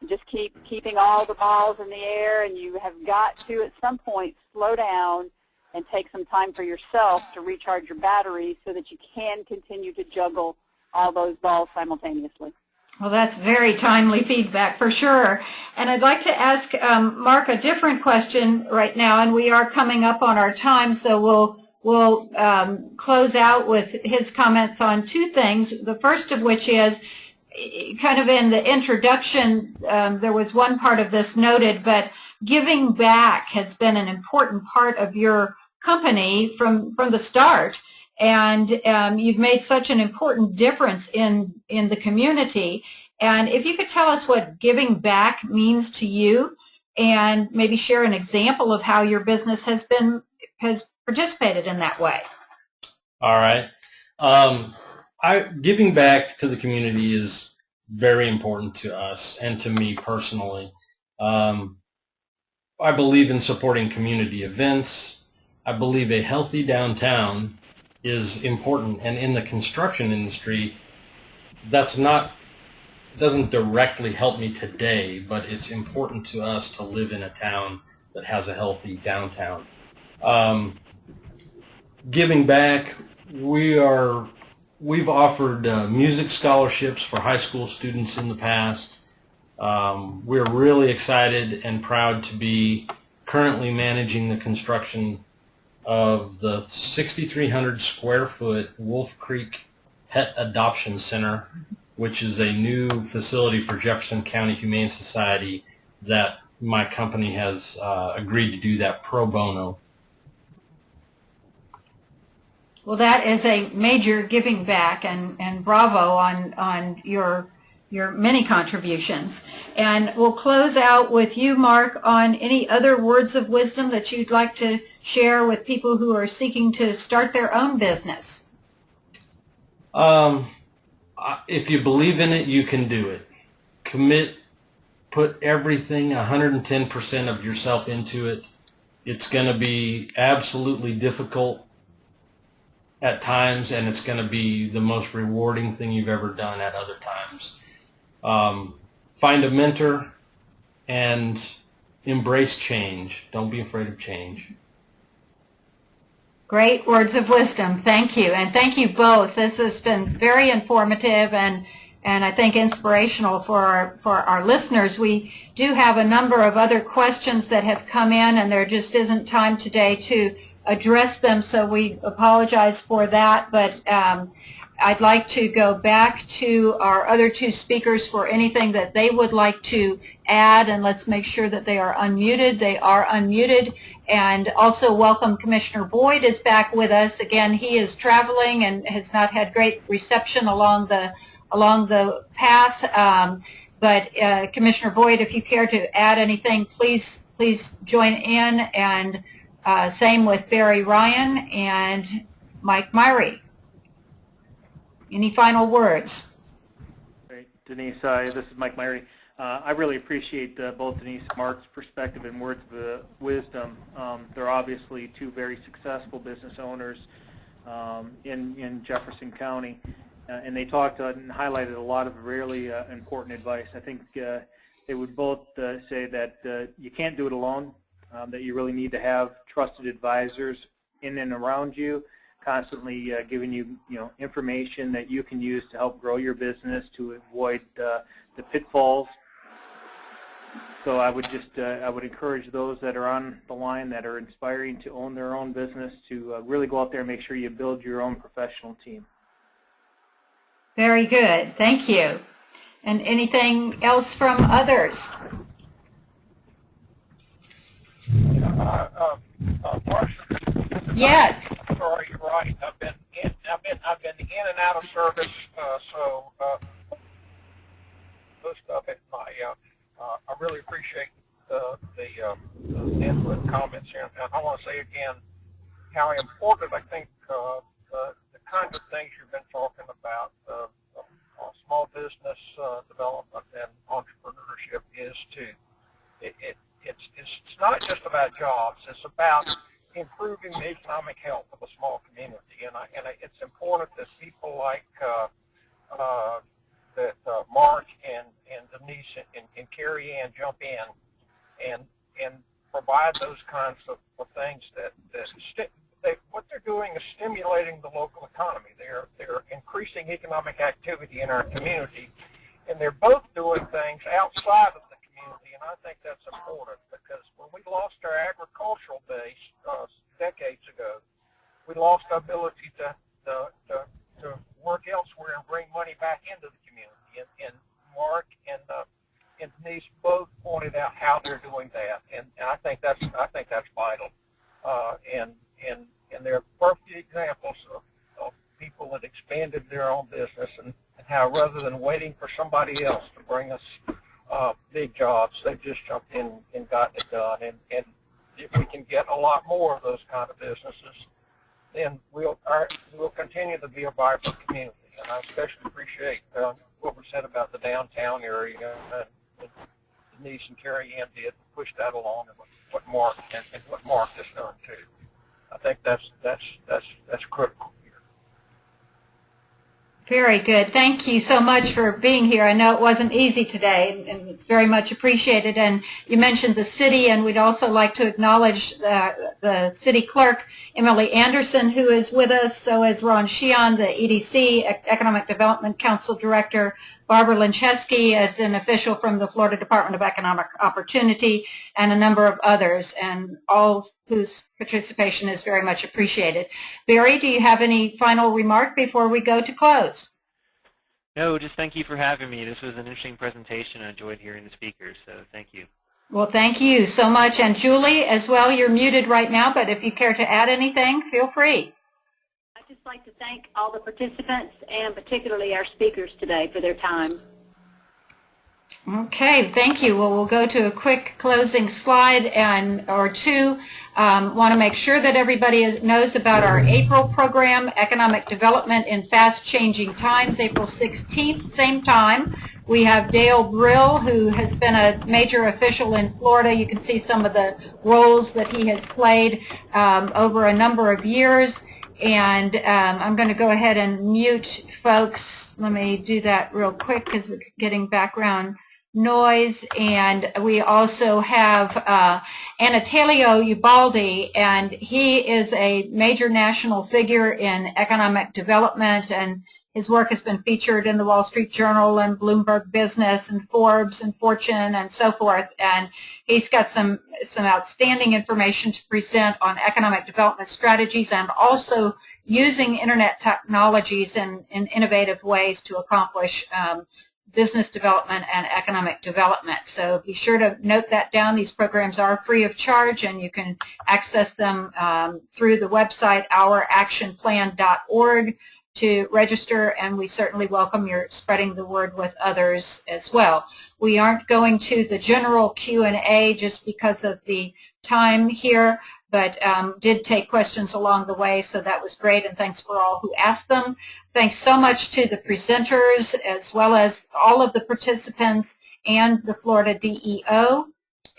Just keeping all the balls in the air, and you have got to, at some point, slow down and take some time for yourself to recharge your batteries so that you can continue to juggle all those balls simultaneously. Well, that's very timely feedback for sure. And I'd like to ask Mark a different question right now, and we are coming up on our time, so we'll close out with his comments on two things. The first of which is, kind of in the introduction, there was one part of this noted, but giving back has been an important part of your company from the start, and you've made such an important difference in the community. And if you could tell us what giving back means to you, and maybe share an example of how your business has participated in that way. All right. Giving back to the community is very important to us and to me personally. I believe in supporting community events. I believe a healthy downtown is important, and in the construction industry, doesn't directly help me today, but it's important to us to live in a town that has a healthy downtown. Giving back, we've offered music scholarships for high school students in the past. We're really excited and proud to be currently managing the construction of the 6,300 square foot Wolf Creek Pet Adoption Center, which is a new facility for Jefferson County Humane Society that my company has agreed to do that pro bono. Well, that is a major giving back, and bravo on your many contributions. And we'll close out with you, Mark, on any other words of wisdom that you'd like to share with people who are seeking to start their own business. If you believe in it, you can do it. Commit, put everything, 110% of yourself into it. It's going to be absolutely difficult at times, and it's going to be the most rewarding thing you've ever done at other times. Find a mentor and embrace change. Don't be afraid of change. Great words of wisdom. Thank you. And thank you both. This has been very informative and I think inspirational for our listeners. We do have a number of other questions that have come in, and there just isn't time today to address them, so we apologize for that. But I'd like to go back to our other two speakers for anything that they would like to add, and let's make sure that they are unmuted. They are unmuted. And also welcome Commissioner Boyd is back with us. Again, he is traveling and has not had great reception along the path. But Commissioner Boyd, if you care to add anything, please join in. And same with Barry Ryan and Mike Myrie. Any final words? Great. Denise, this is Mike Myrie. I really appreciate both Denise and Mark's perspective and words of wisdom. They're obviously two very successful business owners in Jefferson County, and they talked and highlighted a lot of really important advice. I think they would both say that you can't do it alone, that you really need to have trusted advisors in and around you, constantly giving you, information that you can use to help grow your business, to avoid the pitfalls. So I would encourage those that are on the line that are inspiring to own their own business to really go out there and make sure you build your own professional team. Very good. Thank you. And anything else from others? Yes. Sorry, you're right. I've been in and out of service, so most of it. I really appreciate the input and comments here, and I want to say again how important I think the kinds of things you've been talking about, small business development and entrepreneurship is too. It's not just about jobs. It's about improving the economic health of a small community, and it's important that people like Mark and Denise and Carrie Ann jump in and provide those kinds of things that what they're doing is stimulating the local economy. They're increasing economic activity in our community, and they're both doing things outside of the community, and I think that's important because when we lost our agricultural base decades ago, we lost our ability to work elsewhere and bring money back into the community. And Mark and Denise both pointed out how they're doing that, and I think that's vital. And they're perfect examples of people that expanded their own business and how rather than waiting for somebody else to bring us big jobs. They've just jumped in and gotten it done. And if we can get a lot more of those kind of businesses, then we'll continue to be a vibrant community. And I especially appreciate what was said about the downtown area and Denise and Carrie Ann did push that along, and what Mark has done too. I think that's critical here. Very good. Thank you so much for being here. I know it wasn't easy today, and it's very much appreciated. And you mentioned the city, and we'd also like to acknowledge the city clerk, Emily Anderson, who is with us. So is Ron Sheehan, the EDC, Economic Development Council Director, Barbara Lincheski as an official from the Florida Department of Economic Opportunity, and a number of others, and all whose participation is very much appreciated. Barry, do you have any final remark before we go to close? No, just thank you for having me. This was an interesting presentation. I enjoyed hearing the speakers, so thank you. Well, thank you so much. And Julie, as well, you're muted right now, but if you care to add anything, feel free. I'd just like to thank all the participants and particularly our speakers today for their time. Okay, thank you. Well, we'll go to a quick closing slide or two. Want to make sure that everybody knows about our April program, Economic Development in Fast-Changing Times, April 16th, same time. We have Dale Brill, who has been a major official in Florida. You can see some of the roles that he has played over a number of years. And I'm going to go ahead and mute folks. Let me do that real quick because we're getting background noise. And we also have Anatolio Ubaldi, and he is a major national figure in economic development, and his work has been featured in the Wall Street Journal and Bloomberg Business and Forbes and Fortune and so forth. And he's got some outstanding information to present on economic development strategies and also using internet technologies in innovative ways to accomplish business development and economic development. So be sure to note that down. These programs are free of charge, and you can access them through the website ouractionplan.org to register, and we certainly welcome your spreading the word with others as well. We aren't going to the general Q&A just because of the time here, but did take questions along the way, so that was great, and thanks for all who asked them. Thanks so much to the presenters as well as all of the participants and the Florida DEO.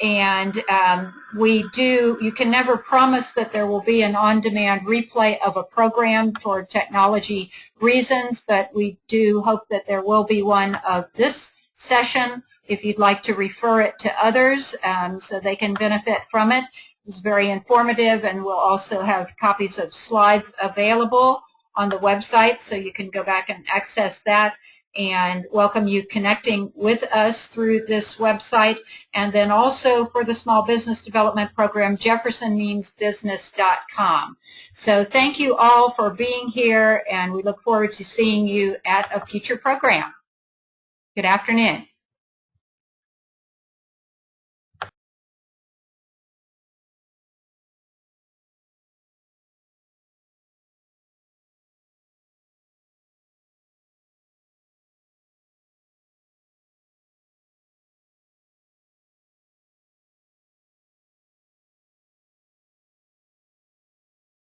And you can never promise that there will be an on-demand replay of a program for technology reasons, but we do hope that there will be one of this session if you'd like to refer it to others so they can benefit from it. It was very informative, and we'll also have copies of slides available on the website, so you can go back and access that. And welcome you connecting with us through this website. And then also for the Small Business Development Program, jeffersonmeansbusiness.com. So thank you all for being here, and we look forward to seeing you at a future program. Good afternoon.